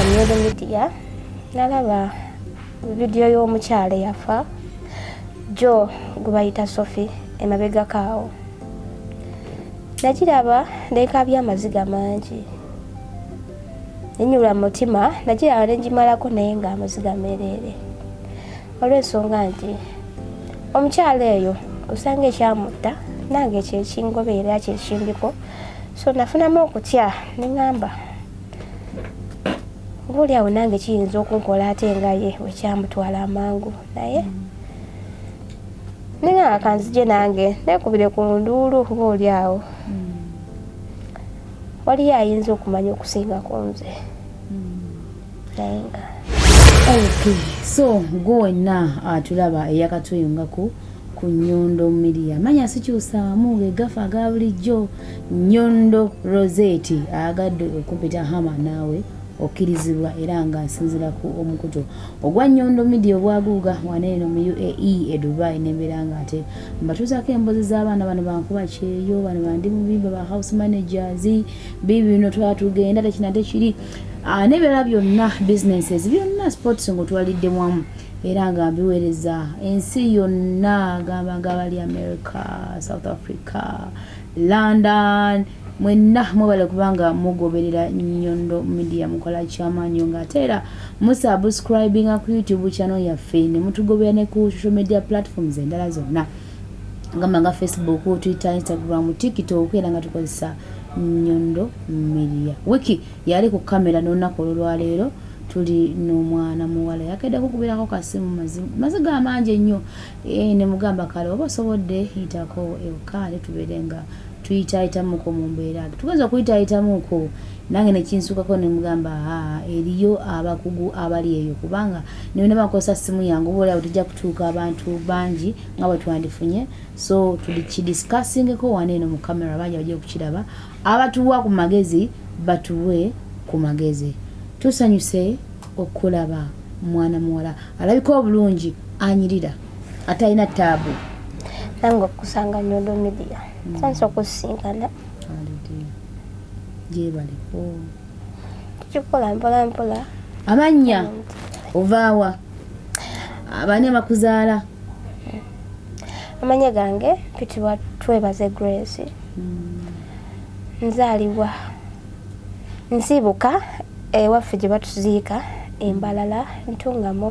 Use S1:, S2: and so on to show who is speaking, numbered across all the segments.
S1: Nyondo Media nalaba video y'omukyala yafa Jo gubayita Sophie emabega kaawo nagiraba ndekabya amaziga mangi nenyula mutima nagiraba nengimalako naye nga amaziga mereere olw'ensonga nti omukyala eyo osanga ekyamutta nange ekyekingoberera kyekimbiko so nafunamu okutya neŋŋamba obaoli awo nange kiyinza okunkola ate nga ye wekyamutwala amangu naye neŋŋamba kanzije nange nekubire ku nduulu obaoli awo waliyo ayinza okumanya okusinga ku nze naye nga
S2: okay so gwonna atulaba eyakatuyungako ku Nyondo Media manya sikyusaamu gegafa aga bulijjo Nyondo Rozet agadde okumpita hama naawe okkirizibwa era nga nsinzira ku omukuto ogwa Nyondo Media obwaguuga waneeno mu UAE Dubai nembeera nga ate mbatuuzako embozi z'abaana bano bankuba kyeyo bano bandi mu bimba ba house managers bibi bino twatugenda tekinate kiri n'ebirala byonna businesses byonna sports ng'otwaliddemu wamu era nga mbiweereza ensi yonna gamba nga bali America, South Africa, London mwenna mwebale kubanga mugoberera Nyondo Media mukola kyamaanyi nga ate era musubscribinga ku YouTube channel yaffe ne mutugobera ne ku social media platforms endala zonna gamba nga Facebook, Twitter, Instagram, TikTok era nga tukozesa Nyondo Media. Wiki yali ku kamera n'olunaku olwaleero tuli n'omwana muwala yakedde kukubirako kasimu maziga amangi ennyo ne mugamba kale oba osobodde yitako ewuka ne tubeere nga tuyitaayitamuko mu mbeera tugeza okuyitaayitamuko nange nekinsukako ne mugamba eriyo abakugu abali eyo kubanga niwe ne bakozesa simu yange oba olyawo tujja kutuuka abantu bangi nga bwe twandifunye so tulikidiscussingeko waneeno mu kamera bangi bajja okukiraba abatuwa ku magezi batuwe ku magezi tusanyuse okulaba mwana muwala alabika obulungi anyirira atalina taabu
S1: nange okusanga Nyondo Media sanso okusinkana
S2: jebaliko
S1: tukikola mpola mpola
S2: amanya ovaawa abani abakuzaala
S1: amanya gange pitibwa Twebaze Grace nzaalibwa nsibuka ewaffe gye batuziika embalala ntungamo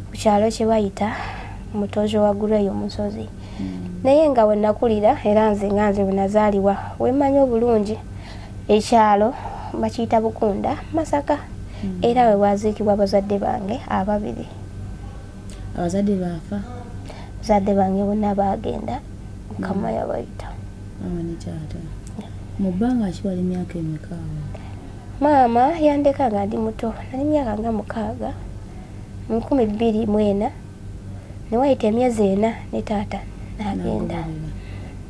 S1: ku kyalo kye bayita mutozo wa Gureyo musozi naye nga we nakulira era nze nga nze bwenazaalibwa wemmanyi obulungi ekyalo bakiyita Bukunda Masaka era we waziikibwa abazadde bange ababiri
S2: abazadde baafa
S1: bazadde bange bonna baagenda mukama yabayita
S2: amani taata mu bbanga ki wali myaka emeka
S1: maama yandeka nga ndi muto nali myaka nga 6 mu 2004 ne wayita emyezi 4 ne taata n'agenda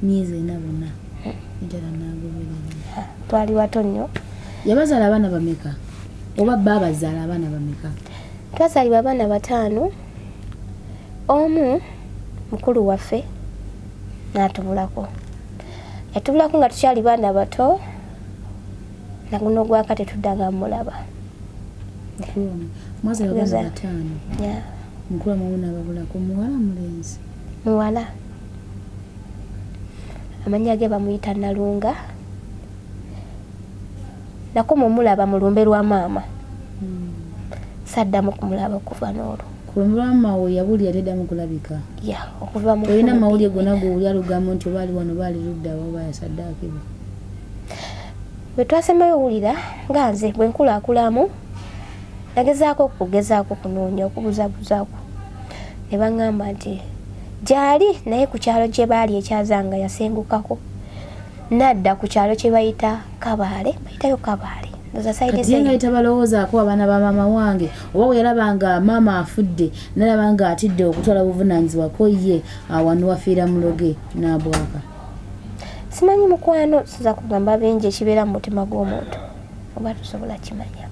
S2: myezi 4 bonna njala n'agoberera
S1: twali wato nnyo
S2: yabazaala abaana bameka oba bba bazaala abaana bameka
S1: twazaalibwa abaana 5 omu mukulu waffe n'atubulako yatubulako nga tukyali baana bato naguno gwaka tetuddanga mulaba
S2: mwazaalibwa abaana 5 mukulu mwamu n'ababulako muwala mulenzi
S1: muwala amanya ge bamuyita Nalunga nako mumulaba mu lumbe lwa maama saddamu kumulaba okuva n'olwo
S2: ku lumbe lwa maama we yabulira teddamu kulabika
S1: okuva mu
S2: olina amawulire gonna gowulya lugambo nti obaali wano baali ludda oba yasaddaakibwa
S1: bwe twasembayo owulira nga nze bwe nkulaakulamu nagezaako okugezaako kunoonya okubuzabuzaako ne baŋŋamba nti gyali naye ku kyalo gye baali ekyazanga yasengukako nadda ku kyalo kye bayita Kabaale bayitayo Kabaale
S2: kati yenga yita balowoozaako abaana ba maama wange oba bwe yalabanga maama afudde nalabanga atidde okutwala buvunaanyizibwa ko ye wano wafiira muloge n'abwaka
S1: simanyi mukwano siza kugamba bingi ekibeera mu mutima gw'omuntu oba tusobola kimanya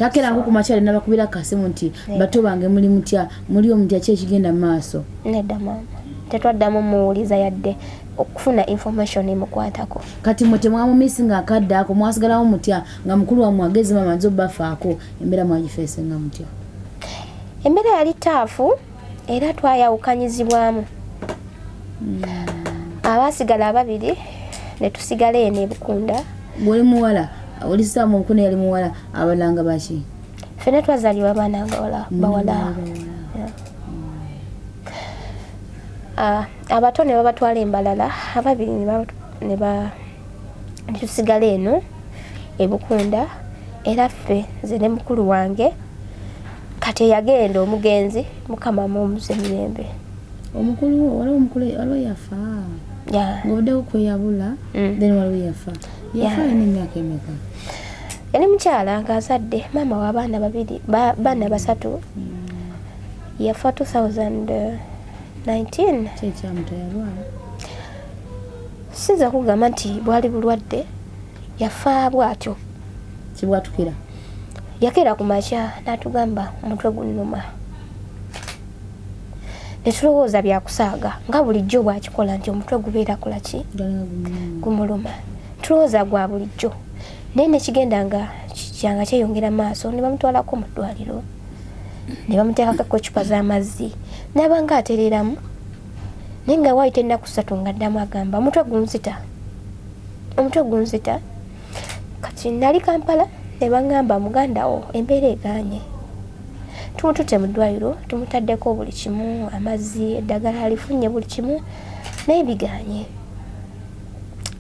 S2: takeranga ku makyali nabakubira kasimu nti bato bange muli mutya muli omutya ki ekigenda mu maaso
S1: nedda maama tetwaddamu muwuliza yadde okufuna information emukwatako.
S2: Kati mwe temwamumisinga akadde ako mwasigalawo mutya nga mukulu wammwe agezi mama nzo bafaako embeera mwagifeesenga mutya?
S1: Embeera yali taafu era twayawukanyizibwamu. Abasigala ababiri ne tusigala eno Bukunda.
S2: Gwe muwala oli Saamu Mukono yali muwala abalanga baki?
S1: Ffenna twazaalibwa abaana bawala. Abato ne babatwala Embalala, ababiri ne tusigala eno Bukunda era ffe nze ne mukulu wange kati yagenda omugenzi Mukama mumuze mirembe.
S2: Omukulu waliwo yafa. Ng'obuddeko kweyabula then waliwo yafa. Yafa ina emyaka emeka?
S1: Yali mukyala ng'azadde maama w'abaana babiri baana basatu. Yafa 2019.
S2: Kyekyamuta yalwala?
S1: Sinza kugamba nti bwali bulwadde yafa bw'atyo.
S2: Kibwatukira?
S1: Yakera ku makya n'atugamba omutwe gunnuma. Ne tulowooza byakusaaga nga bulijjo bw'akikola nti omutwe gubeera kulaki gumuluma. Tulowooza gwa bulijjo naye ne kigenda nga kyanga kyeyongera maaso ne bamutwalako mu ddwaliro ne bamuteekako ecupa z'amazzi n'abanga atereramu naye nga waayita ennaku 3 nga addamu agamba omutwe gunzita. Kati nali Kampala ne baŋŋamba muganda wo embeera egaanye. Tumutute mu ddwaliro tumutaddeko buli kimu, amazzi, eddagala alifunye buli kimu naye bigaanye.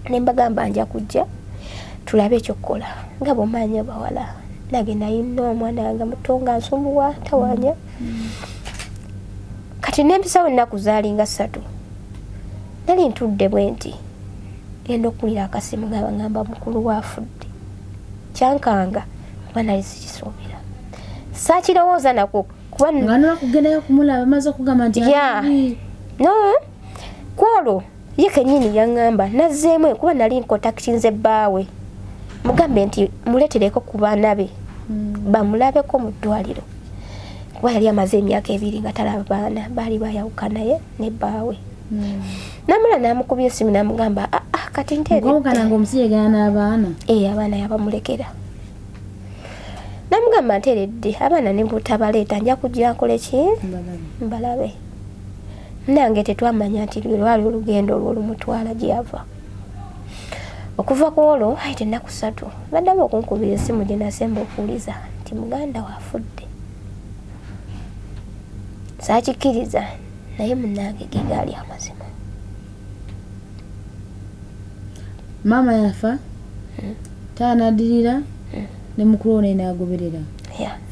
S1: Ne mbagamba nja kujja tulabe ekyokukola nga bw'omanyi bawala. Nagenda yina omwana wange muto nga nsumbuwa tawanya. Kati nempisawo ennaku zaalinga 3. Nali ntudde bwe nti ngenda okuwulira akasimu nga baŋŋamba mukulu waafudde. Kyankanga kuba nali sikisuubira. Saakirowooza nako kuba
S2: nga n'okugendayo kumulaba amaze okugamba nti
S1: no kwolwo ye kennyini yaŋŋamba nazzeemu kuba nali nkotakitinze bbaawe mugambe nti muleetereko ku baana be bamulabeko mu ddwaliro kuba yali amaze emyaka 2 nga talaba baana baali bayawuka naye ne bbaawe. Namula n'amukubya essimu n'amugamba kati
S2: nteereokana ng'omusirigana n'abaana
S1: abaana yabamulekera. Namugamba nteeredde abaana ne butabaleeta nja kujja nkole ki mbalabe. Nange tetwamanya nti lwali olugendo olw'olumutwala gy'ava. Okuva ku olwo ayita ennaku 3 baddamu okunkubira essimu gye nasemba okuwuliza nti muganda waafudde. Saakikkiriza naye munnange ge gaali amazima.
S2: Maama yafa taata n'addirira ne mukulu ono n'agoberera.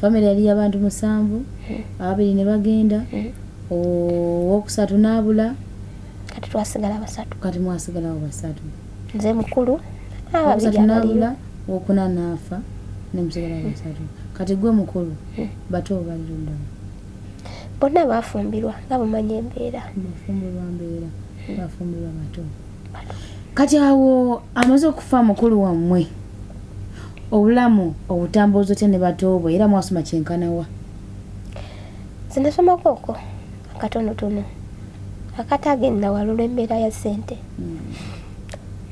S2: Famire yali y'abantu 7, ababiri ne bagenda, owookusatu n'abula.
S1: Kati twasigala 3.
S2: Kati mwasigalawo 3.
S1: Nze mukulu
S2: ababiri n'abula, owokuna n'afa ne musigala 3. Kati gwe mukulu bato bali ludda?
S1: Bonna baafumbirwa nga bumanyi embeera.
S2: Baafumbirwa bato. Kati awo amaze okufa mukulu wammwe obulamu obutambuza otya ne bato bwe era mwasoma kyenkanawa?
S1: Zinasoma koko akatonotono akatagenda walula embeera ya ssente.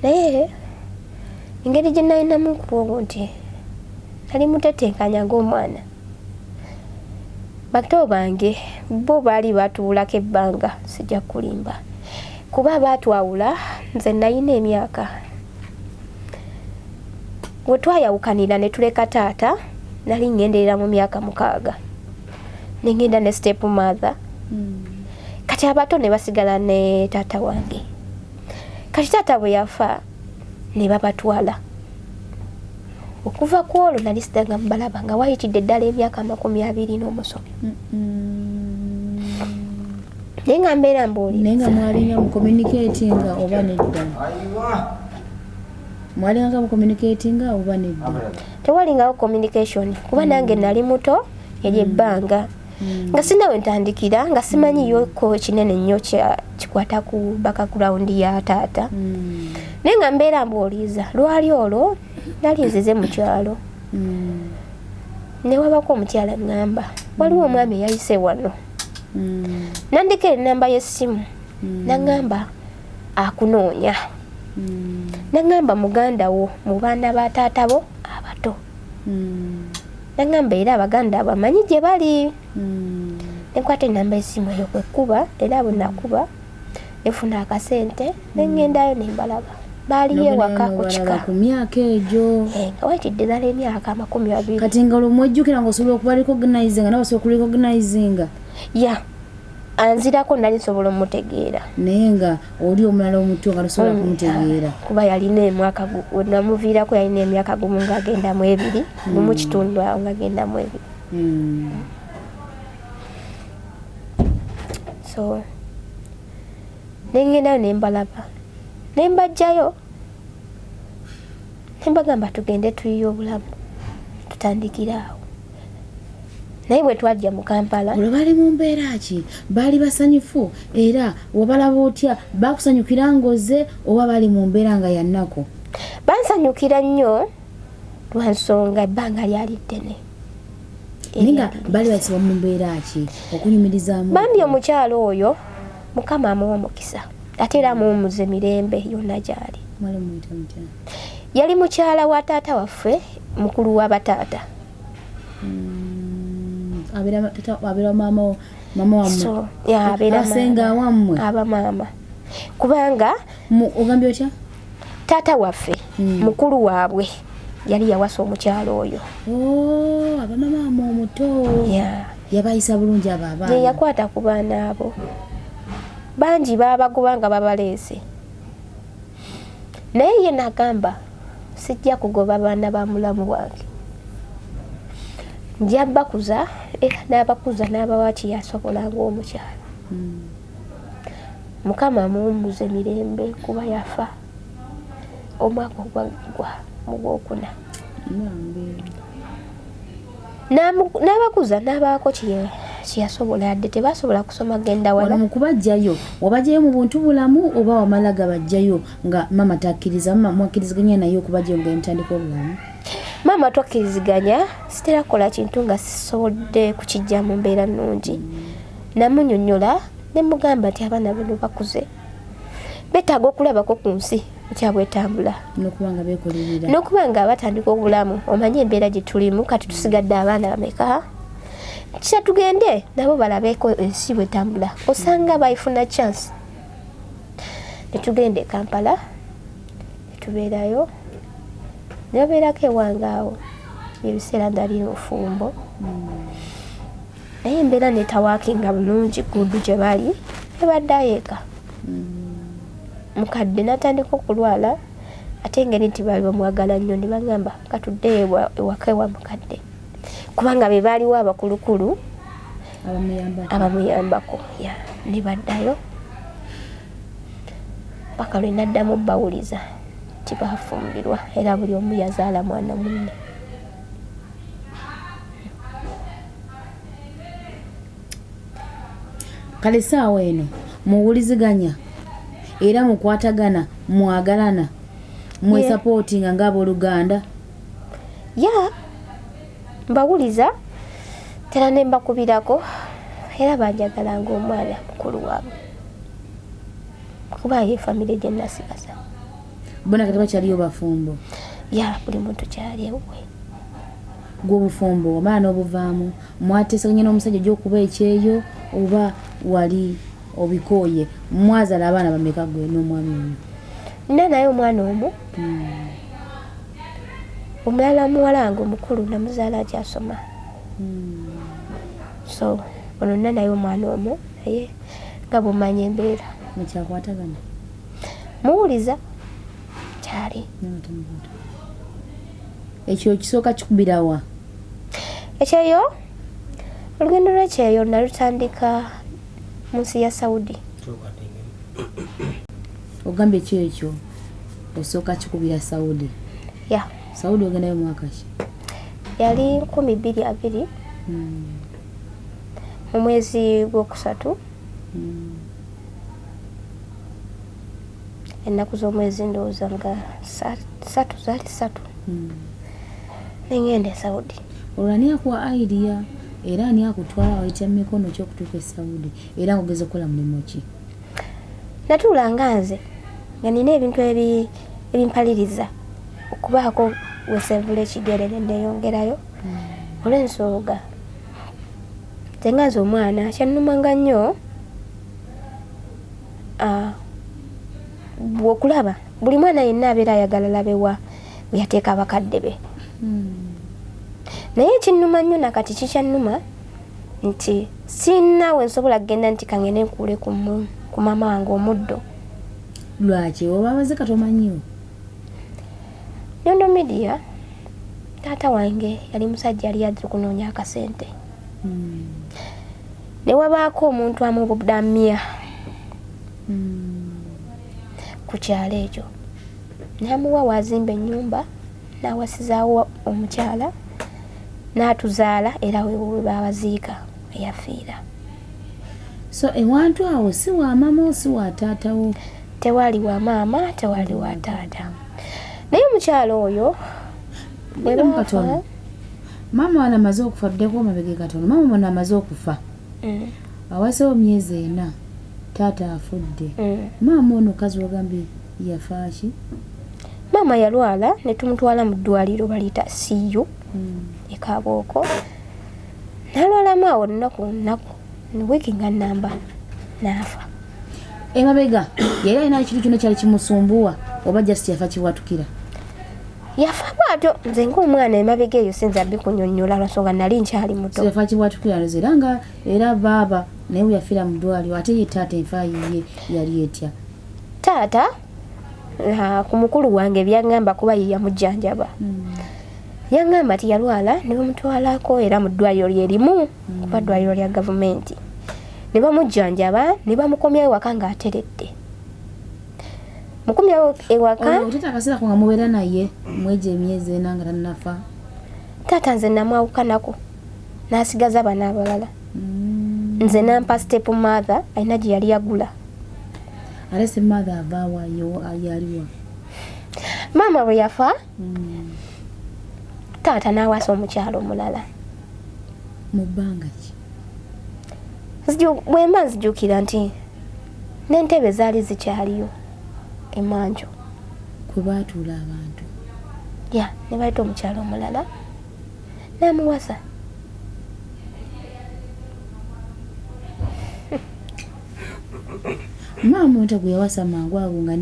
S1: Naye engeri gye nalinamu kubo nti nali mutetenkanya ng'omwana. Bato bange bo baali batuulako ebbanga sijja kulimba kuba baatwawula nze nalina emyaka. Bwe twayawukanira ne tuleka taata nali ngenderera mu myaka 6 ne ngenda ne step mother. Kati abato ne basigala ne taata wange. Kati taata bwe yafa ne babatwala. Okuva ku olwo nali sidanga mubalaba nga wayitidde ddala emyaka 20 n'omusomi. Naye nga mbeera mbuuliriza.
S2: Naye nga mwalinga mu communicatinga oba nedda? Mwalinga mu communicatinga oba nedda?
S1: Tewalingawo communication kuba nange nali muto ery'ebbanga. Nga sinawe ntandikira nga simanyiyo ko kinene nnyo kikwata ku background ya taata. Naye nga mbeera mbuuliriza lwali olwo nali nzize mu kyalo. Ne wabako omukyala ngamba waliwo omwami eyayise wano. Nandika ennamba y'essimu nangamba akunoonya. Nangamba muganda wo mu baana ba taata bo abato. Nangamba era abaganda abamanyi gye bali. Nenkwata enamba esimu eyo kwekuba era bwe nakuba nefuna akasente nengendayo nembalaba. Baaliyo ewaka ku kika.
S2: Ku myaka egyo.
S1: Wayitidde ddala emyaka 20.
S2: Kati nga olw'omwejjukira ng'osobola okuba recognizinga nawe osobola okurecognizinga.
S1: Ya. Anzirako nali nsobola omutegeera.
S2: Naye nga oli omulala omuto nga tosobola kumutegeera.
S1: Kuba yalina emyaka namuviirako yalina emyaka gumu ng'agenda mu 2 mu kitundu awo ng'agenda mu 2. So nengendayo nembalaba nembajjayo nembagamba tugende tuyiye obulamu tutandikira awo. Naye bwe twajja mu Kampala
S2: olwo bali mu mbeera ki? Baali basanyufu era wabalaba otya? Bakusanyukira ngoze oba bali mu mbeera nga yannako?
S1: Bansanyukira nnyo lwa nsonga ebbanga lyali ddene.
S2: Ninga bali basibwa mu mbeera ki okunyumirizaamu?
S1: Bambi omukyalo oyo Mukama amuwa omukisa ate era amuwummuza emirembe yonna gy'ali.
S2: Mwali muyita mutya?
S1: Yali mukyala wa taata waffe mukulu wa bataata.
S2: Abera mama wammwe.
S1: So ya abera
S2: asenga wammwe.
S1: Aba mama. Kubanga
S2: ogambye otya?
S1: Taata waffe mukulu waabwe yali yawasa omukyalo oyo.
S2: Aba mama omuto. Yabayisa bulungi abo abaana.
S1: Ye yakwata ku baana abo. Bangi babagobanga babaleese. Naye ye nagamba sijja kugoba baana ba mulamu wange. Njya bakuza era n'abakuza n'abawa kiyasobola ng'omukyala. Mukama amuwummuza emirembe kuba yafa omwaka ogwaggwa mu Gwokuna. N'abakuza n'abaako kiyasobola adde tebasobola kusoma genda wala.
S2: Mu kubajjayo wabajjayo mu buntu bulamu oba wamala gabajjayo nga mama takkiriza mwakkiriziganya naye okubajjayo nga emutandika obulamu? Mama
S1: twakkiriziganya sitera kukola kintu nga sisobodde kukijja mu mbeera nnungi. Namunnyonnyola ne mugamba nti abaana bano bakuze betaaga okulabako ku nsi kyabwetambula n'okuba nga batandika obulamu. Omanyi embeera gye tulimu kati tusigadde abaana bameka kisa tugende nabo balabeko ensi bwetambula osanga bayifuna chance. Netugende Kampala netubeerayo nebabeerako ewange awo ebiseera ndali mufumbo. Naye embeera netawakinga bulungi gudu gye bali ebaddayo eka. Mukadde natandika okulwala ate engeri nti bali bamwagala nnyo ne bagamba katudde ewaka ewa mukadde kubanga be baaliwo abakulukulu abamuyambako. Ne baddayo paka lwe naddamu bawuliza nti bafumbirwa era buli omu yazaala mwana munne.
S2: Kale saawa eno muwuliziganya era mukwatagana mwagalana mwesapootinga ng'abooluganda?
S1: Mbawuliza tera ne mbakubirako era banjagala ng'omwana mukulu waabwe kuba ye famire gye nasigaza.
S2: Bona kati bakyaliyo bafumbo?
S1: Buli muntu kyali ewe.
S2: Gw'obufumbo omala n'obuvaamu mwateesaganya n'omusajja gy'okuba ekyeyo oba wali obikooye? Mwazaala abaana bameka gwe n'omwami omu?
S1: Nina naye omwana omu. Omulala muwala wange omukulu namuzaala akyasoma. So ono nina naye omwana omu naye nga bw'omanya embeera.
S2: Mukyakwatagana?
S1: Muwuliza kyali.
S2: Ekyo kisooka kikubira wa?
S1: Ekyeyo olugendo lw'ekyeyo nalutandika mu nsi ya Saudi.
S2: Ogambye ekyo osooka kikubira Saudi? Saudi ogendayo mwaka ki?
S1: Yali 2020 mu mwezi gwokusatu. Ennaku z'omwezi ndowooza nga 3 nengenda e Saudi.
S2: Olwani akuwa idea era ani akutwala wayita mikono ky'okutuuka e Saudi era ng'ogeza okukola mulimu ki?
S1: Natuula nga nze nga nina ebintu ebimpaliriza okubaako wesevula ekigere nendeyongerayo olw'ensonga tengaza omwana kyannumanga nnyo bwokulaba buli mwana yenna abeera ayagala labewa weyateeka abakadde be naye kinnuma nnyo nakati kikyannuma nti sinnawe nsobola kugenda nti kangene nkuule ku mama wange omuddo.
S2: Lwaki oba abaze katomanyiwo?
S1: Nyondo Media taata wange yali musajja yali yazze kunoonya akasente ne wabaako omuntu amubudamya ku kyalo ekyo namuwa wazimba ennyumba n'awasizaawo omukyala n'atuzaala era we babaziika eyafiira.
S2: So ewantu awo si wa mama si wa taatawo?
S1: Tewali wa maama tewali wa taata. Naye omukyalo oyo
S2: katono mama wana amaze okufa ddeko mabege katono mama wana amaze okufa awasewo myezi ena taata afudde mama ono kazi wagambye yafaaki?
S1: Mama yalwala ne tumutwala mu ddwaliro baliyita CU ekabooko nalwalamu awo nnaku wiiki nga nnamba n'afa.
S2: Emabega yali alina ekintu kyonna kyali kimusumbuwa oba just yafa kiwatukira?
S1: Yafa bwatyo nze ng'omwana emabega eyo sinza bikunyonnyola lwasonga nali nkyali muto.
S2: Yafa kiwatukira nzera nga era baaba naye we yafiira mu ddwaliro ate ye taata enfa yiye yali etya?
S1: Taata ku mukulu wange byangamba kuba ye yamujjanjaba yangamba nti yalwala ne bamutwalako era mu ddwaliro lyerimu kuba ddwaliro lya gavumenti ne bamujjanjaba ne bamukomyawo ewaka ng'ateredde. Mukomyawo ewaka
S2: oteta akaseera ko nga mubeera naye mweje emyezi ena nga tannafa?
S1: Taata nze namwawukanako n'asigaza bana abalala nze nampa step mother alina gye yali yagula.
S2: Ate se mother avaawa yaliwa?
S1: Maama bwe yafa taata n'awasa omukyalo omulala.
S2: Mu bbanga ki?
S1: Bwe mba nzijukira nti n'entebe zaali zikyaliyo emanjo
S2: kwe baatuula abantu
S1: ne bayita omukyalo omulala n'amuwasa.
S2: maama onta gwe yawasa mangu ago nga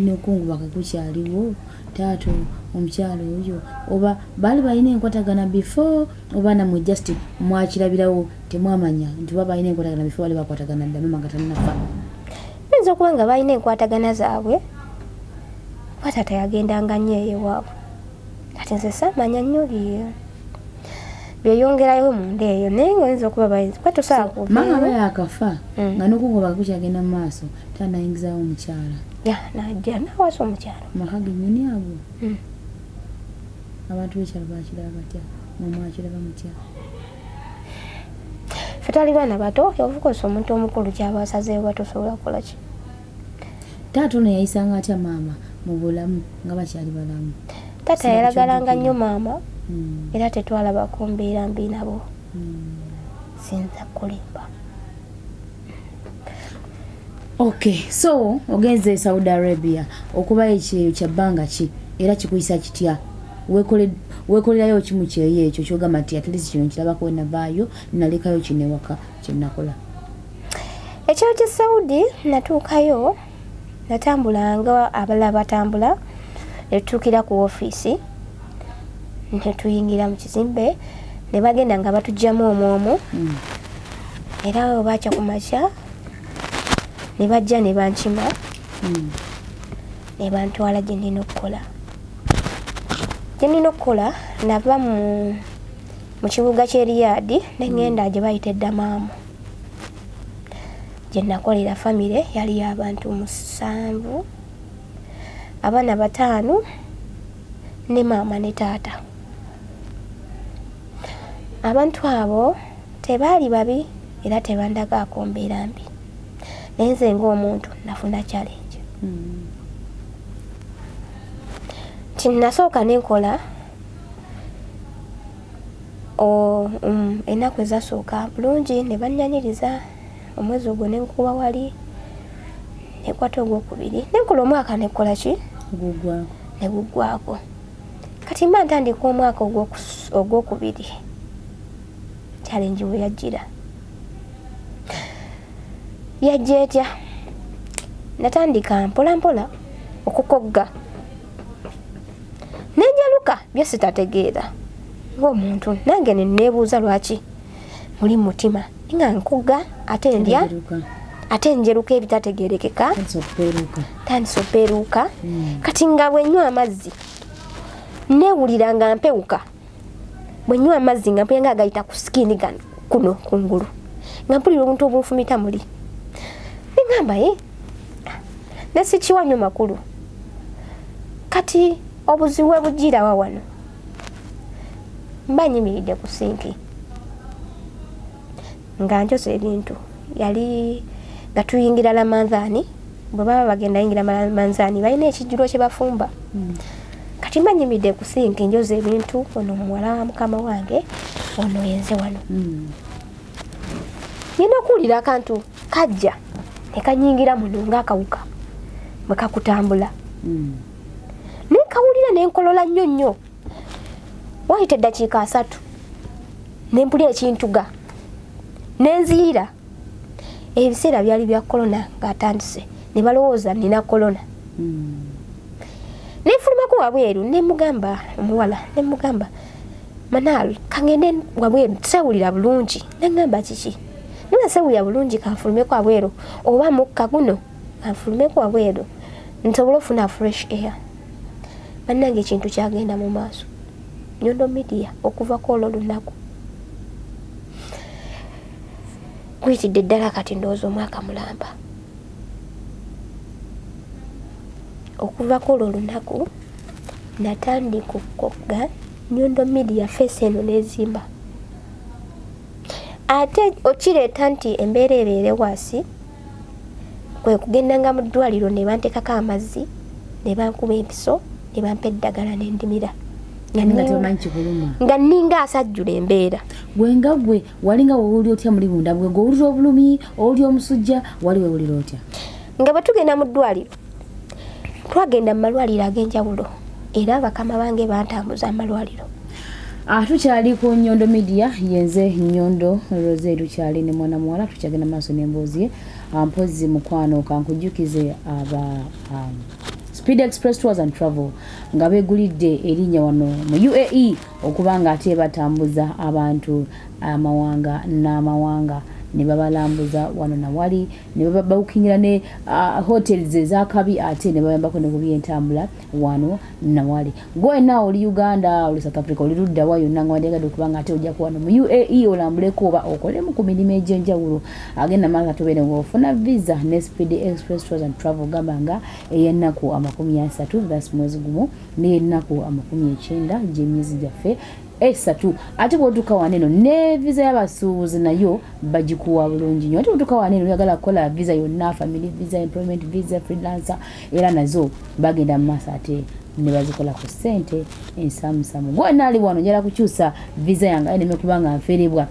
S2: nekungubaka kukyaliwo taata omukyalo oyo oba baali balina enkwatagana before oba namwe just mwakirabirawo temwamanya nti oba balina enkwatagana before bali bakwatagana dda mama nga tannafa?
S1: Bayinza okuba nga balina enkwatagana zaabwe kuba taata yagendanga nnyo eyowaabwe kati nze saamanya nnyo byeyongerayo munda eyo naye nga oyinza okuba bayinza kuba tosobola kuva
S2: mama aba yaakafa nga n'okungubaka kukyagenda mu maaso tanayingizaawo omukyala
S1: najja n'awasa omukyalo
S2: maka gennyini ago abantu b'ekyalo bakiraba batya nomwakiraba mutya?
S1: Ffe twali baana bato ovukosa omuntu omukulu kyaba asazeewo batosobola kukola ki?
S2: Taata ono yayisanga atya maama mu bulamu nga bakyali balamu?
S1: Taata yalagalanga nnyo maama era tetwalabako mbeera mbi nabo sinza kulimba.
S2: Okay, so ogenze Saudi Arabia okuba ekyeyo kya bbanga ki era kikuyisa kitya? Wekolerayo kimu kyeyo ekyo kyogamba nti at least kino nkirabako we navaayo nalekayo kino ewaka kye nakola?
S1: Ekyeyo kya Saudi natuukayo natambulanga abalala batambula ne tutuukira ku ofiisi ne tuyingira mu kizimbe ne bagenda nga batugyamu omwomo era we bakya ku makya ne bajja ne bankima ne bantwala gye nnina okukola. Gye nnina okukola nava mu kibuga ky'e Riyadh ne ngenda gye bayita Eddamaamu gye nakolera famire yali y'abantu 7 abaana 5 ne maama ne taata. Abantu abo tebaali babi era tebandagaako mbeera mbi naye nze ng'omuntu nafuna challenge. Nasooka nenkola ennaku ezasooka bulungi ne bannyanyiriza omwezi ogwo nenkuba wali nekwata ogwokubiri nenkola omwaka nekola ki negugwako kati mba ntandika omwaka ogwokubiri challenge we yajjira yajja natandika mpola okukogga nenjaluka byose tategeera ng'omuntu nange neneebuuza lwaki muli mutima nga nkugga ate ndya ate njeruka ebitategeerekeka tandisa opeeruuka kati nga bwenywa amazzi neewulira nga mpewuka bwenywa amazzi nga mpuyenga agayita ku sikini kuno kungulu nga mpulira obuntu obunfumita muli nengamba nesikiwanyo makulu kati obuzibu bujjirawa wano mba nyimiridde ku sinki nga njoza ebintu yali nga tuyingira lamanzaani bwe baba bagenda yingira lamanzaani balina ekijjulo kye bafumba kati mba nyimiridde ku sinki njoza ebintu ono muwala wa mukama wange ono yenze wano nina okuwulira akantu kajja ne kanyingira muno ng'akawuka bwe kakutambula nekawulira nenkolola nnyo wayita eddakiika 3 nempulira ekintuga nenziira ebiseera byali bya korona ng'atandise ne balowooza nina korona nenfulumako wabweru nemugamba omuwala nemugamba manaal kangende wabweru tusawulira bulungi nengamba kiki ninasawulira bulungi kanfulumeko wabweru oba mukka guno kanfulumeko wabweru nsobola ofuna fresh air bannange ekintu kyagenda mu maaso Nyondo Media okuvako olwo lunaku kuyitidde ddala kati ndowooza omwaka mulamba okuvako olwo lunaku natandika okukogga Nyondo Media face eno nezimba ate okireeta nti embeera ebeere waasi kwe kugendanga mu ddwaliro ne bantekako amazzi ne bankuba empiso ne bampa eddagala n'endimira nga ninga asajjula embeera
S2: gwenga gwe walinga wewuli otya muli munda bwe ng'owulira obulumi owulira omusujja wali wewulira otya
S1: nga bwe tugenda mu ddwaliro twagenda mu malwaliro ag'enjawulo era bakama bange bantambuza amalwaliro
S2: tukyali ku Nyondo Media yenze Nyondo Rozet tukyali ne mwana muwala tukyagenda maaso n'emboozi ye mpozi mukwano kankujjukize aba Speed Express Tours and Travel nga begulidde erinnya wano mu UAE okubanga ate batambuza abantu amawanga n'amawanga ne babalambuza wano na wali ne babawukingira ne hotels ezakabi ate ne bayambako ne kubyentambula wano na wali gwena oli Uganda oli South Africa oli ludda wa yonna ngwadega dokubanga ate ojja kuwano mu UAE olambuleko oba okolemu ku mirimu egy'enjawulo agenda maka tobere ng'ofuna visa ne Speed Express Tours and Travel gambanga ey'ennaku 30 that's mwezi gumu n'ennaku 90 gy'emyezi gyaffe esatu ate bwotuka waneno ne visa y'abasuubuzi nayo bagikuwa bulungi nnyo ate bwotuka waneno oyagala kukola visa yonna family visa employment visa freelancer era nazo bagenda mu maaso ate ne bazikola ku ssente ensamusamu gwena ali wano njala kukyusa visa yange ayineme kubanga nferebwa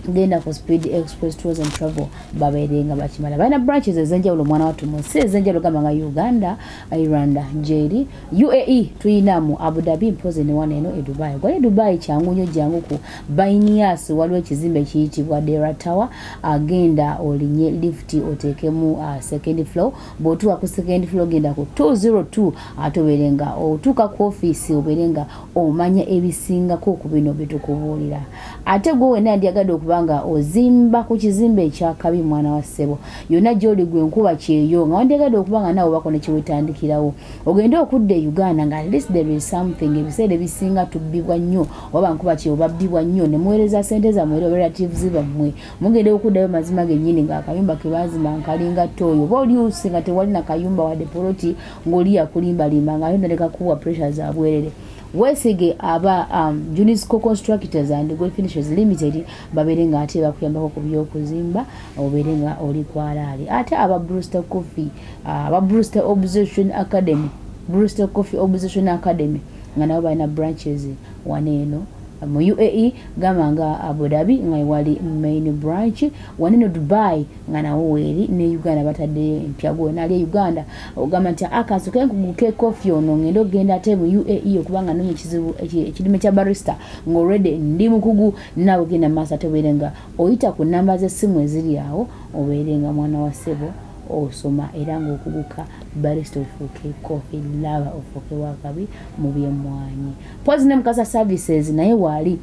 S2: genda ku Speed Express Tours and Travel babeerenga bakimala balina branches ezenjawulo mwana wattu munsi ezenjawulo gamba nga Uganda, Ireland, Njeri, UAE tuyinamu Abu Dhabi mpoze ne wano eno e Dubai. Gwali Dubai kyangu nnyo jangu ku Bainias waliwo ekizimbe kiyitibwa Dera Tower agenda olinye lift oteekemu second floor bw'otuuka ku second floor genda ku 202 ate obeerenga otuuka ku office obeerenga omanya ebisingako ku bino byetukubuulira ate gwe wenna ndyagadde okuba nga ozimba ku kizimbe ekyakabi mwana wa ssebo yonna gy'oli gwe nkuba kyeyo nga wandyagadde okuba nga naawe bako ne kiwetandikirawo ogende okudda e Uganda nga at least there is something ebiseera ebisinga tubbibwa nnyo oba nkuba kyeyo babbibwa nnyo ne muweereza ssente zammwe era relatives bammwe mugende okuddayo mazima gennyini ng'akayumba ke baazimba nkalinga ttooyo oba oliusi nga tewali na kayumba wadde poloti ng'oli yakulimbalimba nga ayonda ne kakuwa pressure za bwerere wesige aba Junisco Constructors and Gold Finishers Limited baberenga ate bakuyambako ku byokuzimba oberenga oli kwalaali ate aba Brewster Coffee aba Brewster Obsession Academy Brewster Coffee Obsession Academy nga nabo balina branches waneeno mu UAE gamba nga Abu Dhabi nga wali main branch wanino Dubai nga nawo weri ne Uganda batadde empyago nali Uganda ogamba nti akaso kenkuguke coffee ono ngendo genda te mu UAE okubanga nonye kizibu ekirime kya barista ngo already ndi mukugu nawe genda masa teberenga oyita ku namba z'essimu eziri awo oberenga mwana wa sebo osoma era ng'okuguka barista ofuuke coffee lava ofuuke wakabi mu byemwanyi Poison Mukasa Services naye wali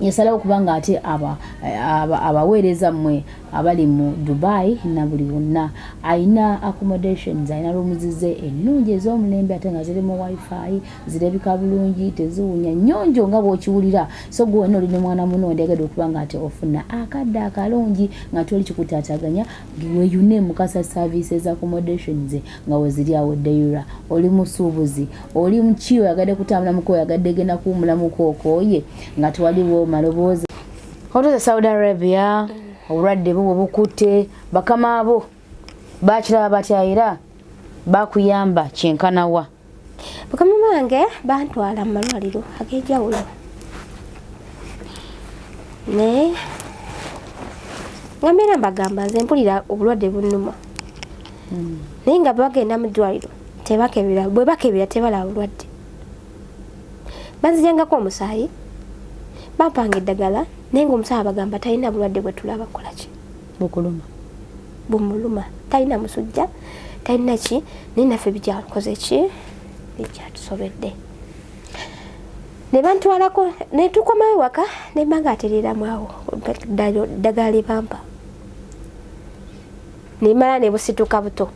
S2: yasalawo kubanga ate abaweereza mmwe abali mu Dubai na buli wonna aina accommodations aina rooms ennungi ez'omulembe ate nga zirimu wifi zirabika bulungi teziwunya nnyonjo nga bw'okiwulira so gwe wonna olina mwana muno ondegadde okubanga ate ofuna akadde akalungi nga toli kikutaataganya weyune Mukasa Services accommodations nga weziri awo Deira oli musuubuzi oli mukiyo yagadde kutambula muko yagadde genda kuwumulamu kookooye nga twaliwo malobozi Hoto Saudi Arabia obulwadde bwo bukutte bakama abo bakira batyaira bakuyamba kyenkanawa
S1: bakama bange bantwala mu malwaliro ag'enjawulo ne ngamera mbagamba nze mpulira obulwadde bunnuma naye nga bagenda mu ddwaliro tebakebera bwe bakebera tebala bulwadde banzijangako omusaayi bampanga eddagala naye ng'omusawo bagamba talina bulwadde bwe tulaba kolaki
S2: bukuluma
S1: bumuluma talina musujja talina ki naye naffe bijakoze ki bijatusobedde ne bantwalako ne tukomayo waka ne mbanga atereramu awo ddagala libampa ne mala ne busituka buto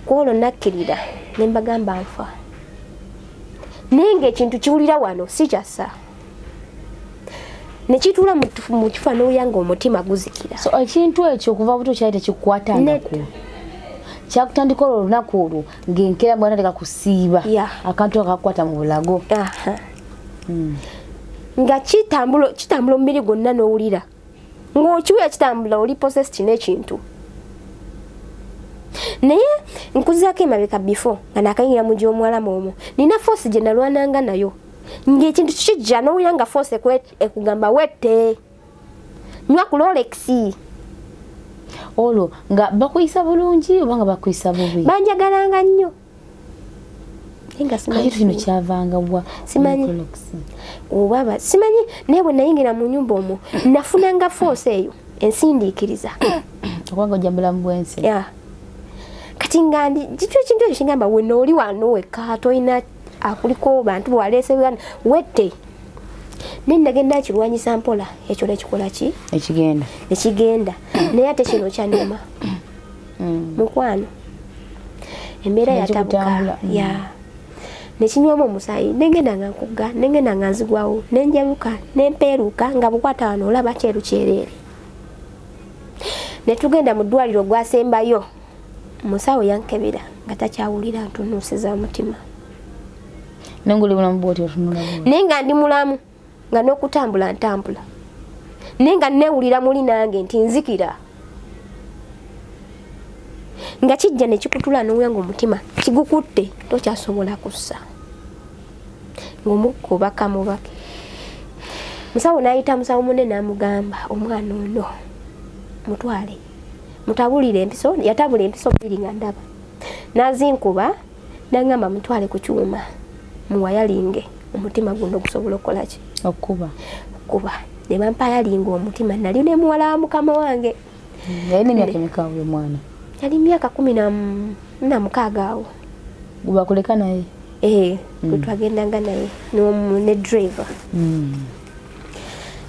S1: kwolwo nakkirira ne mbagamba nfa naye ng'ekintu kiwulira wano si kyassa nekituula mu kifo n'oyanga omutima guzikira
S2: so ekintu ekyo okuva buto kyali tekikukwatangako kyakutandika olunaku olwo ng'enkeera bwana teka kusiiba akantu akakwata mu bulago
S1: nga kitambula omubiri gwonna n'owulira ng'okiwuya kitambula oli possessed n'ekintu naye nkuzaako emabeka before nga nakayingira mu gy'omwalamu omwo nina force gye nalwananga nayo ng'ekintu kijja n'owulira nga force ekugamba wette nywa ku Rolex
S2: olwo nga bakuyisa bulungi oba nga bakuyisa bubi
S1: banjagalanga nnyo
S2: kati kino kyavanga bwa
S1: simanyi obaba simanyi naye bwe nayingira mu nyumba omwo nafunanga force eyo ensindiikiriza
S2: okubanga ojja bulamu bw'ensi
S1: kati nga ndi kityo ekintu ekyo kingamba we nooli wano wekka toyina akuliko bantu bwaleese wette naye nagenda kirwanyisa mpola ekyo nekikola ki ekigenda naye ate kino kyanuma mukwano embeera yatabuka nekinywamu omusaayi nengenda nga nkugga nengenda nga nzigwawo nenjaluka nempeeruka nga bukwata wano olaba kyeru kyereere netugenda mu ddwaliro gwasembayo musawo yankebera nga takyawulira ntunuusiza omutima
S2: nenguli mulamu bwoti otunula bwoti
S1: naye nga ndi mulamu nga n'okutambula ntambula naye nga newulira muli nange nti nzikira nga kijja ne kikutula n'owuyanga omutima kigukutte tokyasobola kussa ng'omukubaka mubake musawo n'ayita musawo munne n'amugamba omwana ono mutwale mutabulire empiso yatabula empiso bbiri nga ndaba nazinkuba nangamba mutwale ku kyuma muwayalinge omutima guno gusobola okukola ki
S2: okuba
S1: ne bampayalinga omutima nali ne muwala wa mukama wange
S2: yali emyaka emeka uyo mwana
S1: yali myaka 16 awo
S2: gubakuleka naye
S1: twetwagendanga naye ne driver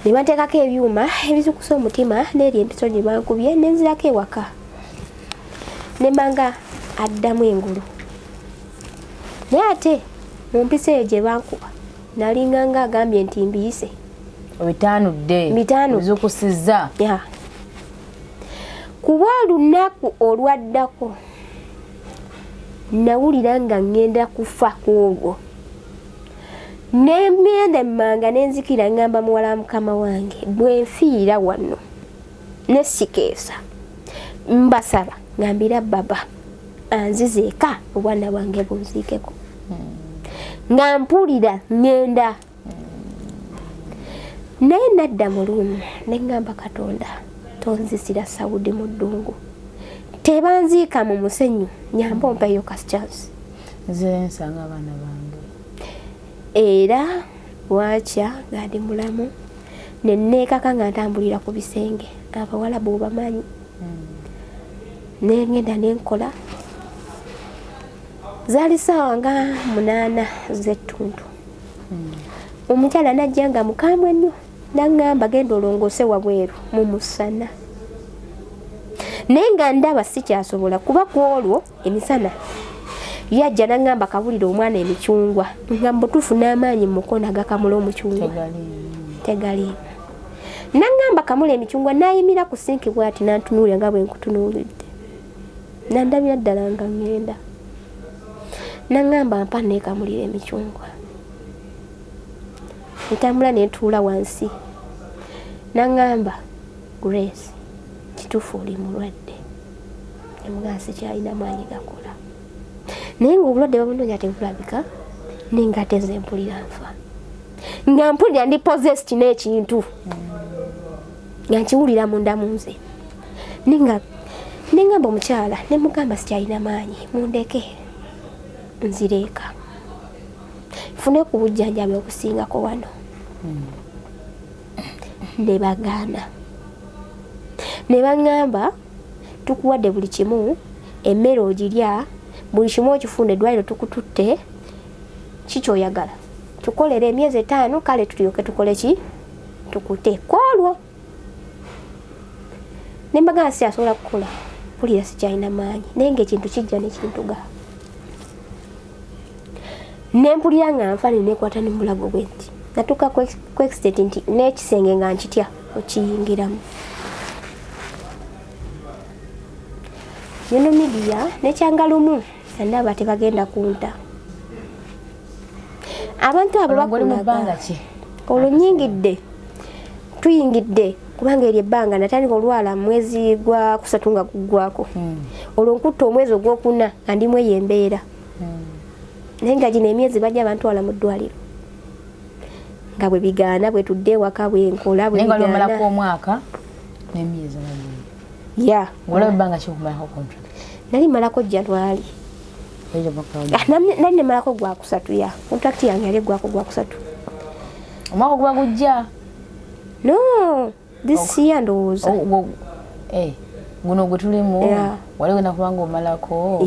S1: ne banteekako ebyuma ebizikusa omutima n'eri empiso gye bankubye nenzirako ewaka ne mbanga addamu engulu naye ate mu mpisa eyo gye bankuba nalinganga agambye nti mbiyise
S2: obitanudde bizukusizza
S1: kuba olunaku olwaddako nawulira nga ngenda kufa kwolwo nembenda emmanga nenzikira ngamba muwala wa mukama wange bwenfiira wano nesikeesa mbasaba ngambira baba anzize eka obwana bwange bunziikeko nga mpulira ngenda naye nadda mu lumu ne ngamba Katonda tonzisira Saudi mu ddungu tebanziika mu musenyu nyamba ompeeyo chance
S2: nze nsanga abaana bange
S1: era bwakya ng'ali mulamu ne neekaka nga ntambulira ku bisenge abawala b'obamanyi nengenda nenkola zaali ssaawa nga 8 z'ettuntu omukyala najja nga mukambwe nnyo naŋŋamba genda olongoose wabweru mu musana naye nga ndaba sikyasobola kuba ku olwo emisana yajja naŋŋamba kabulira omwana emicungwa nga mutuufu n'amaanyi mu mukono agakamula omucungwa tegaliimu naŋŋamba kamula emicungwa n'ayimira ku sinki bw'ati n'antunuulira nga bwe nkutunuulidde nandabira ddala nga ŋŋenda naŋŋamba mpa neekamulira emicungwa ntambula neetuula wansi naŋŋamba Grace kituufu oli mulwadde emugansi kyalina maanyi gakola naye ng'obulwadde babunoonya tebulabika nenga ate nze mpulira nfa nga mpulira ndi possessed n'ekintu nga nkiwulira munda mu nze nengamba omukyala ne mugamba sikyalina maanyi mundeke nzireeka nfune ku bujjanjabi okusingako wano ne bagaana ne baŋŋamba tukuwadde buli kimu emmere ogirya buli kimu okifunda eddwaliro tukututte kikyoyagala tukolere emyezi 5 kale tulyoke tukole ki tukute kwolwo ne mbagamba siyasobola kukola mpulira sikyalina maanyi naye ng'ekintu kijja nekintuga nempulira nga nfa nenekwata ne mulago bwe nti natuuka ku extent nti n'ekisenge nga nkitya okiyingiramu Nyondo Media nekyangalumu ndaba tebagenda kunta abantu abo bakulaga olunyingidde tuyingidde kubanga eri ebbanga natandika olwala mwezi gwa kusatu nga guggwako olwo nkutta omwezi ogwokuna nga ndimu eyo embeera naye nga gino emyezi bajja bantwala mu ddwaliro nga bwe bigaana bwe tudde ewaka bwe nkola bwe bigaana
S2: nenga lwomalako omwaka n'emyezi
S1: ya
S2: wala ebbanga kikumalako contract
S1: nali malako January nali nemalako gwa kusatu ya contract yange yali gwako gwa kusatu
S2: omwaka guba gujja
S1: no this year ndowooza
S2: guno gwe tulimu wali wena kubanga omalako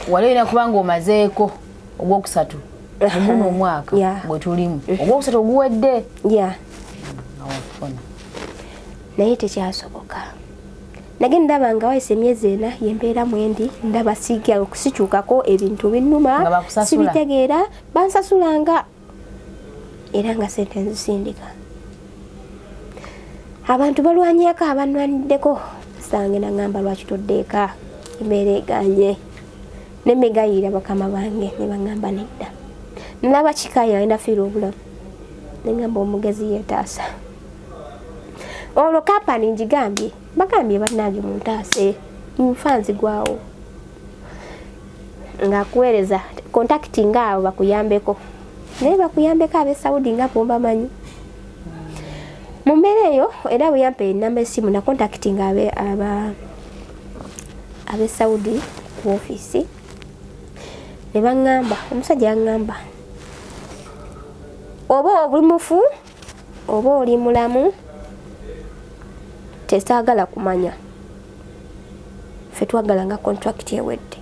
S2: wali wena kubanga omazeeko ogwokusatu muguno omwaka bwe tulimu ogwokusatu oguwedde awafuna
S1: naye tekyasoboka nagenda ndaba nga wayise emyezi 4 yembeera mwendi ndaba siga okusikyukako ebintu binnuma sibitegeera bansasulanga era nga sente nzisindika abantu balwanyeeko abanwaniddeko sange naŋŋamba lwaki toddeeka embeera eganye nemegayira bakama bange ne baŋŋamba nedda nalaba kikaya enda fiira obulamu neŋŋamba omugezi yeetaasa olwo kampani njigambye bagambye bannange muntaase nfa nzigwawo ng'akuweereza kontakiti ng'abo bakuyambeko naye bakuyambeko ab'e Saudi nga bombamanyi mu mbeera eyo era bwe yampa ennamba essimu na kontakiti nga ab'e Saudi ku ofiisi ne baŋŋamba omusajja yaŋŋamba oba oli mufu oba oli mulamu tesaagala kumanya ffe twagala nga contract ewedde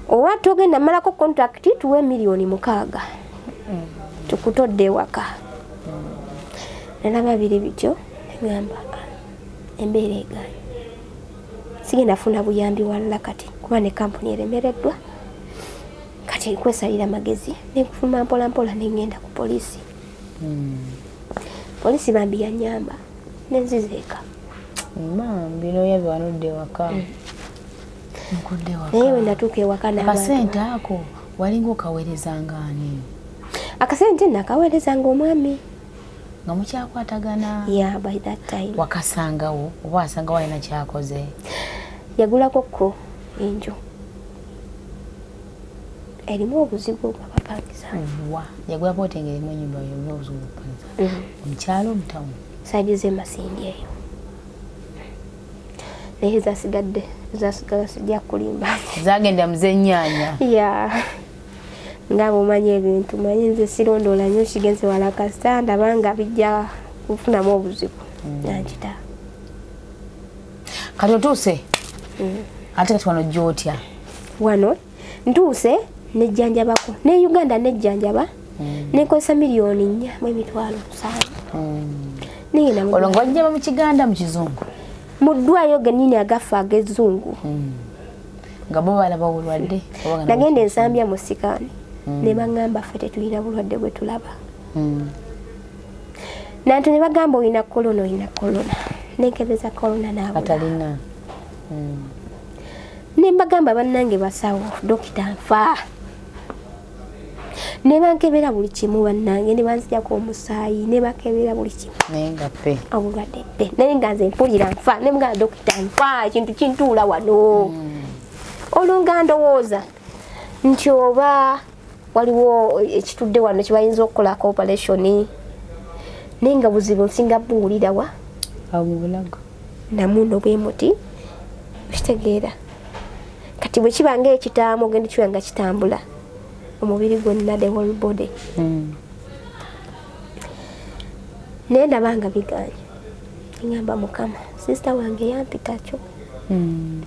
S1: owa togenda malako contract tuwe $6,000,000 tukutodde ewaka nalaba biri bityo ngamba embeera eganye sigenda funa buyambi walala kati kuba ne kampuni eremereddwa kati kwesalira magezi nekufuma mpola mpola nengenda ku poliisi polisi bambi yanyamba nenzizeeka
S2: bino yabye wanodde ewaka
S1: naye we natuuka ewaka
S2: akasente ako walinga okaweerezanga ani
S1: akasente nakaweerezanga omwami
S2: nga mukyakwatagana
S1: by that time
S2: wakasangawo oba wasangawo alina kyakoze
S1: yagulako ko enju erimu obuzibu obw'abapangisa.
S2: Wa yagwa potengere mu nyumba yo obuzibu obw'abapangisa. Omukyalo omutamu.
S1: Saidi z'emasindi eyo. Naye zasigala sijja kulimba.
S2: Zagenda muzennyanya.
S1: Yeah. Nga bw'omanyi ebintu manyi nze sirondoola nnyo kigenze wala kasita ndabanga bijja kufunamu obuzibu. Nankita.
S2: Kati otuuse? Ate kati wano gy'otya?
S1: Wano ntuuse nejjanjabako. Ne Uganda nejjanjaba. Nekozesa miliyoni 4,700.
S2: Olwo ng'ojjaba mu Kiganda mu Kizungu?
S1: Mu ddwaliro gennyini agafa ag'ezzungu.
S2: Nga bo balaba obulwadde?
S1: Nagenda ensambya mu sikaani. Ne baŋŋamba ffe tetulina bulwadde bwe tulaba. Nantu ne bagamba olina kolona nenkebeza kolona naabula.
S2: Katalina.
S1: Ne mbagamba bannange basawo dokita nfa. Ne bankebera buli kimu bannange ne banzijako omusaayi ne bakebera buli kimu.
S2: Naye nga pe.
S1: Obulwadde pe. Naye nga nze mpulira nfa. Ne mugamba dokita nfa ekintu kintuula wano. Olwo ndowooza nti oba waliwo ekitudde wano kibayinza okukolako operation. Naye nga buzibu nsinga buwulira wa?
S2: Awo mu Bulago.
S1: Namuno bwe muti okitegeera. Kati bwe kiba ng'ekitaamu ogenda kiba nga kitambula. Omubiri gwonna the whole body. Naye ndaba nga biganye. Ngamba Mukama sister wange yampita kyo.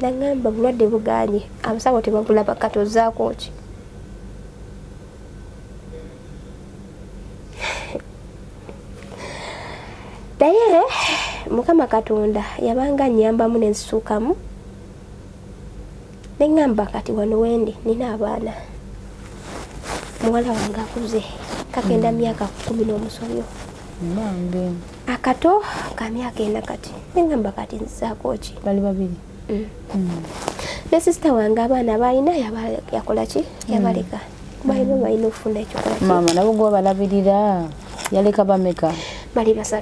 S1: Nangamba bulwadde buganye. Abasawo tebabulaba katozaako ki. Naye Mukama Katonda yabanga nnyambamu n'ensisuukamu. Ne ngamba kati wano wendi nina abaana. Muwala wange akuze kagenda myaka 10 n'omusobyo.
S2: Mbange.
S1: Akato ka myaka 4 kati. Ne ngamba kati nzizaako ki.
S2: Bali babiri.
S1: Ne sister wange abaana balina yakola ki? Yabaleka. Balina ofunda ekyokola ki.
S2: Mama nabo gwe balabirira. Yaleka bameka.
S1: Bali 3.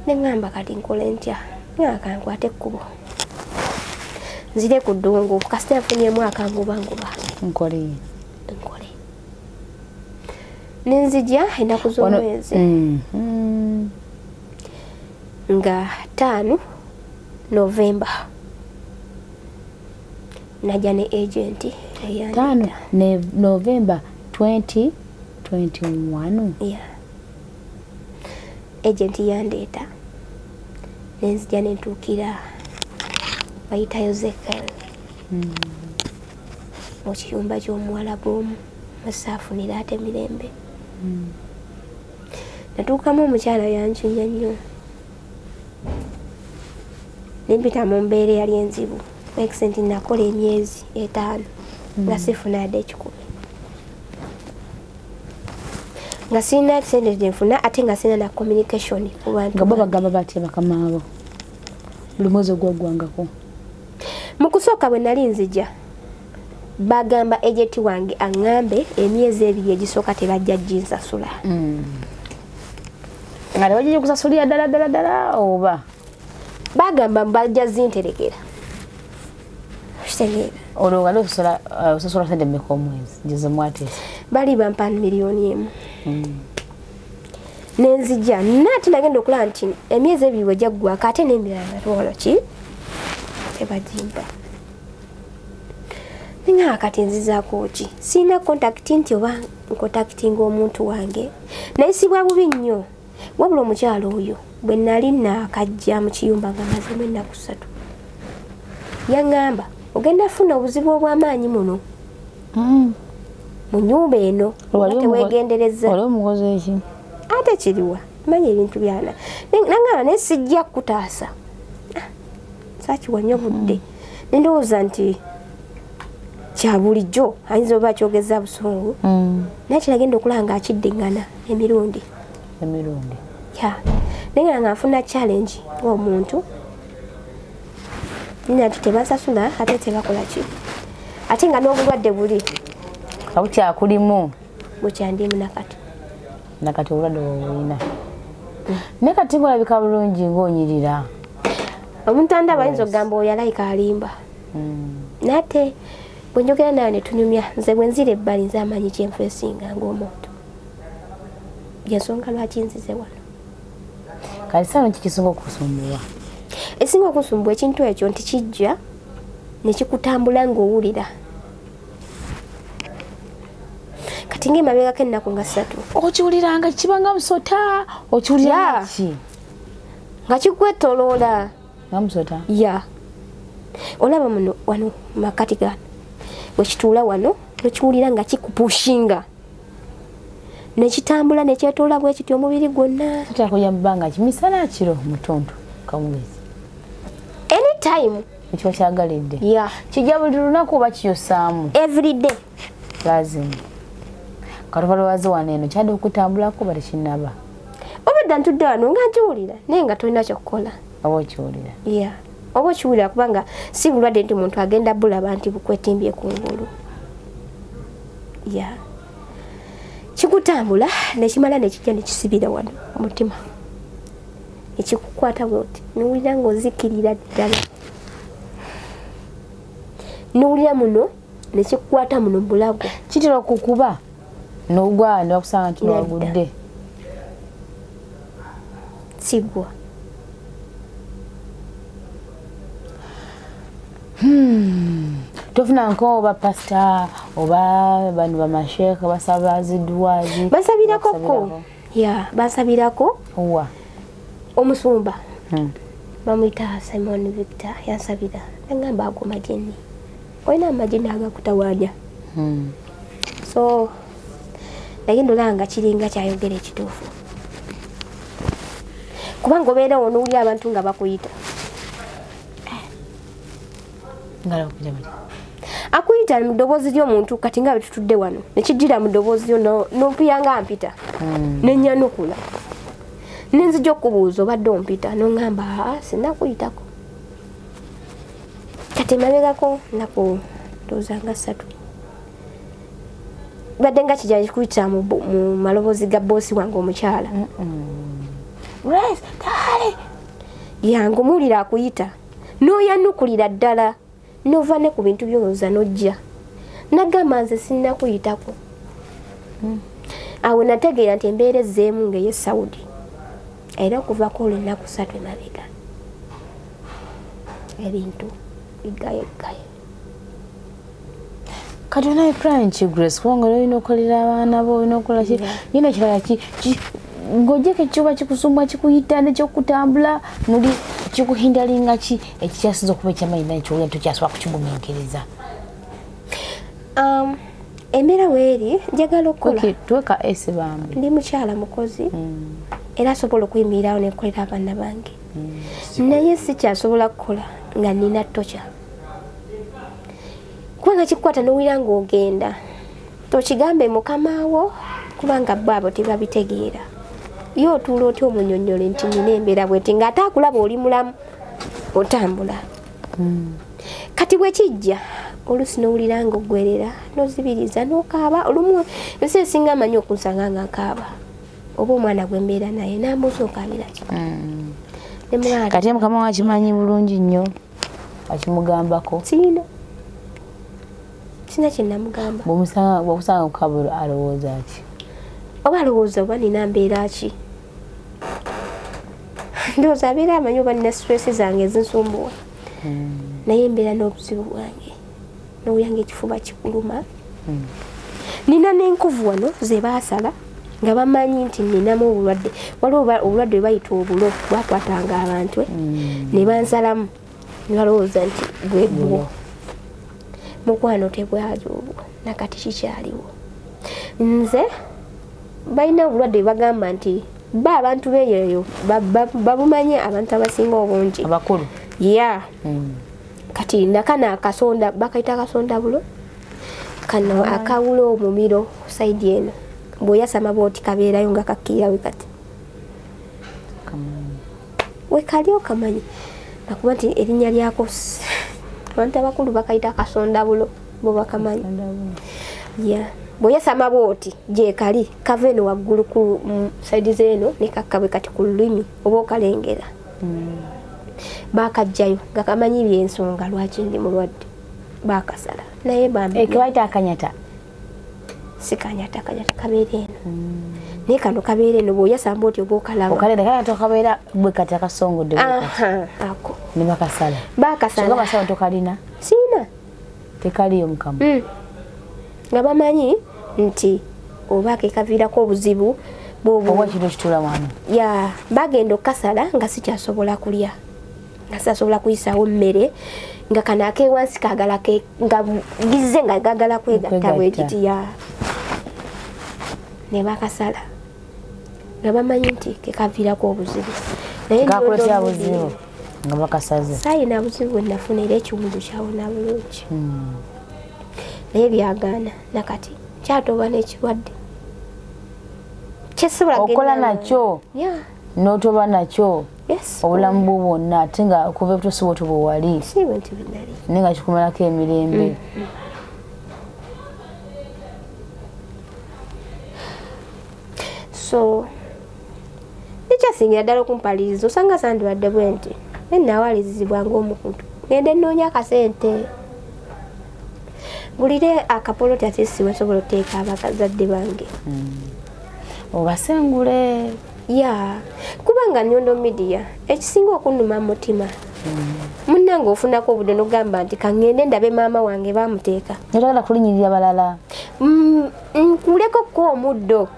S1: Ne ngamba kati nkole ntya. Ngaka nkwate ekkubo. Nzire ku ddungu kasita nfunyemu akanguba.
S2: Nkole.
S1: Nenzija ennaku z'omwezi. Nga 5 November. Najja ne agent eyandeta.
S2: 5 November 2021.
S1: Yeah. Agent yandeeta. Nenzija nentuukira bayitayo Zekel. Mu kiyumba ky'omuwala bw'omu masaafunira ate mirembe. Natuukamu omukyala yancunya nnyo. Nempita mu mbeera yali enzibu. Accent nakola emyezi 5 nga sifuna ade 10. Nga sina accent nfuna ate nga sina na communication ku bantu.
S2: Nga bo bagamba batya bakamaabo. Buli mwezi ogwagwangako.
S1: Mu kusooka bwe nali nzija bagamba agent wange aŋŋambe emyezi 2 egisooka tebajja ginsasula.
S2: Nga tebajja kusasulira ddala oba
S1: bagamba bajja zinterekera. Kitegeera.
S2: Olwo nga osasula sente mmeka omwezi ngeze mwatesa.
S1: Bali bampa miliyoni 1. Nenzija nati nagenda okulaba nti emyezi 2 wejja ggwako ate n'emirala tuwola ki tebagimpa. Ninga kati nzizaako ki sina contact nti oba ncontactinga omuntu wange nayisibwa bubi nnyo. Wabula omukyalo oyo bwe nali nakajja mu kiyumba nga mazemu ennaku 3 yaŋŋamba ogenda funa obuzibu obw'amaanyi muno mu nnyumba eno teweegendereza.
S2: Olwo omukozi eki
S1: ate kiriwa manya ebintu byana nangamba naye sijja kutaasa. Saakiwa nnyo budde nendowooza nti kya bulijjo ayinza oba kyogeza busungu. Naye kiragenda okulaba nga akiddiŋŋana emirundi. Naye nga nfuna challenge ng'omuntu nina nti tebasasula ate tebakola ki ate nga n'obulwadde buli
S2: kabukyakulimu
S1: bukyandimu nakati
S2: obulwadde bwobulina. Naye kati ng'olabika bulungi ng'onyirira.
S1: Omuntu andaba ayinza okugamba oyo alayika alimba. Nate bwe njogera nawe ne tunyumya nze bwe nzira ebbali nze amanyi kyenfeesinga ng'omuntu yensonga lwaki nzize wano
S2: kati sano kikisinga okusumbuwa
S1: esinga okusumbuwa ekintu ekyo nti kijja ne kikutambula ng'owulira kati ng'emabegako ennaku nga 3
S2: okiwuliranga kibanga musota okiwulira ki
S1: nga kikwetoloola
S2: nga musota
S1: ya olaba muno wano makati gano wekituula wano nokiwulira nga kikupushinga nekitambula nekyetoola bwe kityo omubiri gwonna
S2: kitakuja mubanga kimisana kiro mutonto kamugezi
S1: anytime
S2: ekyo kyagalidde
S1: ya
S2: kijja buli lunaku oba kiyosaamu
S1: every day
S2: lazima katubalowaze wano eno kyadde okutambulako bali kinaba
S1: obedda ntudde wano nga nkiwulira naye nga tolina kyokkola
S2: oba okiwulira
S1: ya oba okiwulira kubanga si bulwadde nti muntu agenda bulaba nti bukwetimbye ku ngulu ya kikutambula nekimala nekijja nekisibira wano omutima ekikukwata bwoti nowulira ng'ozikirira ddala nowulira muno nekikukwata muno bulago
S2: kitera okukuba n'ogwa nebakusanga nti nowagudde
S1: sigwa
S2: tofunanko oba pasita oba bano bamasheeka basabaziddwazi
S1: basabirako ya basabirako
S2: owa
S1: omusumba bamuyita Simon Victor yansabira nagamba ago majeni olina amajeni agakutawaanya so nagenda olanga kiringa kyayogera ekituufu kubanga obeera onowulira abantu nga bakuyita akuyita mu ddoboozi ly'omuntu kati nga betutudde wano nekijjira mu ddoboozi lyo nompira nga mpita nenyanukula nenzija okubuuza obadde ompita noŋŋamba sinakuyitako kati emabegako naku ndowooza nga 3 badde nga kijja kikuyita mu maloboozi ga boosi wange omukyala yange omuwulira akuyita n'oyanukulira ddala nova ne ku bintu byolowooza nojja nagamba nze sinnakuyitako awo nategeera nti embeera ezzeemu ng'eye Saudi era okuvako olunaku 3 emabega ebintu bigayegaye
S2: kati onaye plan ki Grace kubanga olina okolera abaana bo olina okola ki yina ekirala ng'ojjeko ekiba kikusumbwa kikuyita nekyokutambula muli kikuhindalinga ki ekikyasinza okuba ekyamanyi naye kyowulira tokyasobola kukigumiikiriza
S1: embeera weeri njagala okukola
S2: tuweka ese bambi
S1: ndi mukyala mukozi era asobola okuyimirirawo nekolera abaana bange naye sikyasobola kukola nga nina toca kubanga kikukwata nowulira ng'ogenda tokigambe mukamaawo kubanga baabo tebabitegeera ye otuula otya omunyonyole nti nina embeera bweti ng'ate akulaba oli mulamu otambula kati bwe kijja oluusi nowulira ng'oggwerera nozibiriza n'okaaba olumu ensi esinga amanyi okunsanga nga nkaaba oba omwana gwembeera naye nambuuza okaabira ki
S2: kati mukama wakimanyi bulungi nnyo akimugambako
S1: sina kyenamugamba
S2: bwokusanga kukaba alowooza ki
S1: oba alowooza oba nina mbeera ki ndowooza abeera amanyi oba nina stress zange ezinsumbuwa naye embeera n'obuzibu bwange nowulira ng'ekifuba kikuluma nina n'enkovu wano ze baasala nga bamanyi nti ninamu obulwadde waliwo obulwadde bwe bayita obulo bwakwatanga abantu ne bansalamu ne balowooza nti bwebwo mukwano tebwazi obwo nakati kikyaliwo nze balina obulwadde bagamba nti abantu beeyo babumanye abantu abasinga obungi
S2: abakulu
S1: ya kati nakana akasonda bakayita akasonda bulo kano akawulo omumiro saidi eno bw'oyasama bwoti kabeerayo nga kakkirawe kati wekali okamanyi nakuba nti erinnya lyako abantu abakulu bakayita akasonda bulo bo bakamanyi ya bw'oyasama bwoti gyekali kava eno waggulu ku saidi zeeno nekakkawe kati ku lulimi oba okalengera bakajjayo nga kamanyi byensonga lwaki ndi mulwadde bakasala naye bambi
S2: ekiwaita akanyata
S1: sikanyata kabeera eno naye kano kabeera eno bw'oyasamba otyo bw'okalaba
S2: okalenda kanyata kabeera bwe kati akasongodde
S1: ako
S2: ne bakasala
S1: bakasala
S2: basala tokalina
S1: siina
S2: tekaliyo mukamu
S1: nga bamanyi nti oba kekaviirako obuzibu
S2: oba kino kitula wano
S1: ya bagenda okukasala nga sikyasobola kulya nga sasobola kuyisawo mmere nga kana akewansi kagala nga gize nga gagala kwegatta bwekiti ya ne bakasala nga bamanyi nti kekaviirako obuzibu naye
S2: kakulekya buzibu nga bakasaze
S1: sayina buzibu bwenafuna era ekiwundu kyawona bulungi naye byagaana nakati kyatoba n'ekirwadde
S2: okola nakyo n'otoba nakyo obulamu bwo bwonna ate nga kuva ebutosi bwali naye nga kikumalako emirembe
S1: so ekyasingira ddala okumpaliriza osanga sandibadde bwe nti ennaawalizibwa ng'omuntu ngende nnoonya akasente gulire akapoloti ate siwe nsobola oteeka abakazadde bange
S2: obasengule
S1: ya kubanga Nyondo Media ekisinga okunnuma mutima munnange ofunako obudde n'ogamba nti kaŋŋende ndabe maama wange bamuteeka
S2: notagala kulinyirira balala
S1: nkulekoko omuddo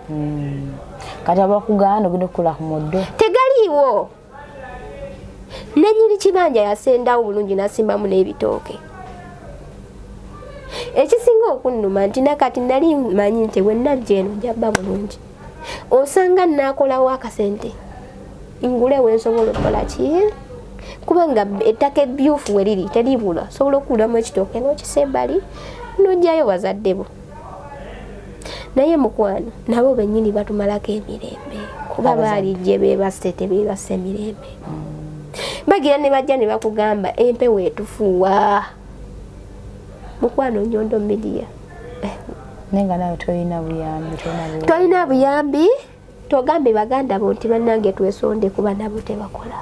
S2: kati abakuganda ogenda okukola ku muddo
S1: tegaliiwo nenyini kibanja yasendawo bulungi nasimbamu n'ebitooke ekisinga okunnuma nti nakati nali manyi nti wennajja eno njabba bulungi osanga nakolawo akasente ngule wensobola okukola ki kubanga ettaka ebyufu weriri teribula sobola okulamu ekitooke n'okisembali n'ojjayo bazadde bo naye mukwano nabo bennyini batumalako emirembe kuba baalijje bebasse tebebasse emirembe bagira ne bajja ne bakugamba empewo etufuuwa mukwano Nyondo Media
S2: nenga nawe tolina
S1: buyambi togambe baganda bo nti bannange twesonde kuba nabo tebakola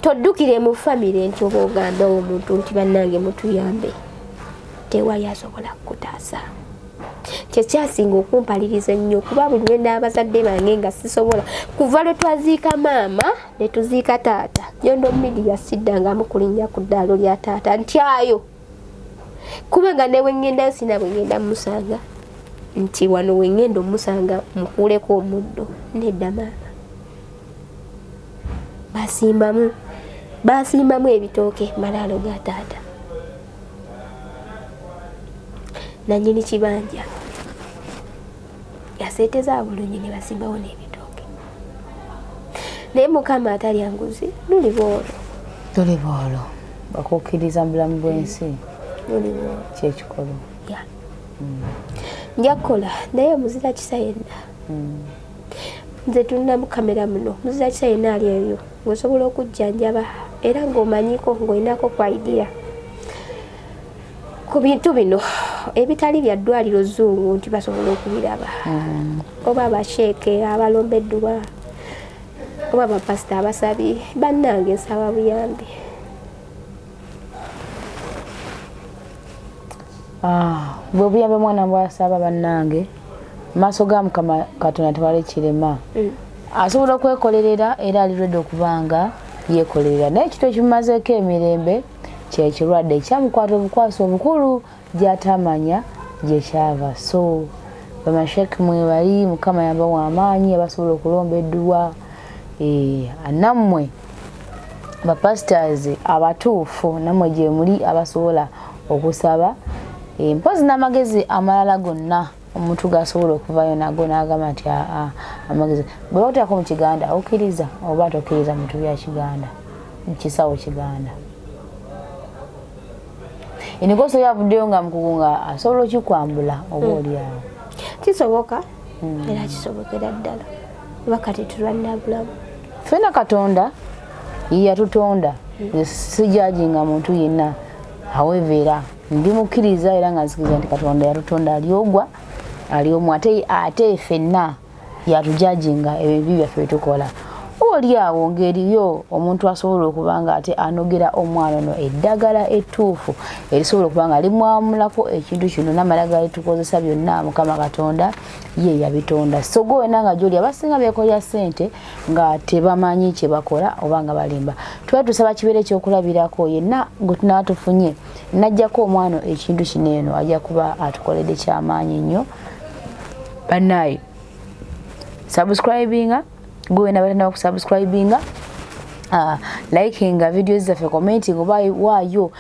S1: toddukire mu famire nti oba ogamba omuntu nti bannange mutuyambe tewali asobola kukutaasa kyekyasinga okumpaliriza ennyo kuba buli lwe n'abazadde bange nga sisobola kuva lwe twaziika maama ne tuziika taata Nyondo Media siddangamu kulinnya ku ddaalo lya taata ntyayo kubanga ne wengenda sina bwengenda musanga nti wano wengenda omusanga mukuleko omuddo nedda maama basimbamu ebitooke malaalo ga taata nanyini kibanja yaseeteza bulungi ne basimbawo n'ebitooke naye mukama atalya nguzi luli boolo
S2: bakukkiriza mu bulamu bw'ensi kyekikolo
S1: nja kukola naye omuzira kisa yenna nze tulina mu kamera muno muzira kisa yenna ali eyo ng'osobola okujjanjaba era ng'omanyiko ng'olinako ku idea ku bintu bino ebitali bya ddwaliro zungu nti basobola okubiraba oba abasheeke abalombeddwa oba bapasita abasabi bannange nsaba buyambi
S2: bwe buyambe mwana bwasaba bannange maaso ga Mukama Katonda tewali kirema asobola okwekolerera era alirwedde okubanga yekolerera naye ekito ekimumazeeko emirembe kyekirwadde ekyamukwata obukwasi obukulu gyatamanya gyekyava so bamasheki mwebali Mukama yabawa amaanyi abasobola okulombeddwa nammwe bapasitors abatuufu nammwe gye muli abasobola okusaba mpozi n'amagezi amalala gonna omuntu gasobola okuvayo nago n'agamba nti amagezi bwe bakuteekako mu Kiganda okkiriza oba tokkiriza muntu bya Kiganda mukisawo Kiganda enigoso yavuddeyo nga mukugu nga asobola okikwambula oba oliawo
S1: kisoboka era kisobokera ddala bakati tulwanira bulamu
S2: ffena Katonda yatutonda sijajinga muntu yenna however ndi mukkiriza era nga nzikiriza nti Katonda yatutonda aliogwa aliomu ate ffenna yatujajinga ebibi byaffe byetukola oli awo ngeriyo omuntu asobola okubanga ate anogera omwana ono eddagala ettuufu erisobola okubanga limwamulako ekintu kino n'amalagala tukozesa byonna Mukama Katonda ye yabitonda. So gwe nanga gy'oli abasinga beekolya ssente nga tebamanyi kye bakola oba nga balimba. Tuba tusaba kibeere ekyokulabirako yenna gwe tunaatufunye najjako omwana ekintu kino eno ajja kuba atukoledde kyamaanyi nnyo. Bannaaye subscribinga gwe nabalina okusubscribinga likinga videos zaffe, commenting oba waayo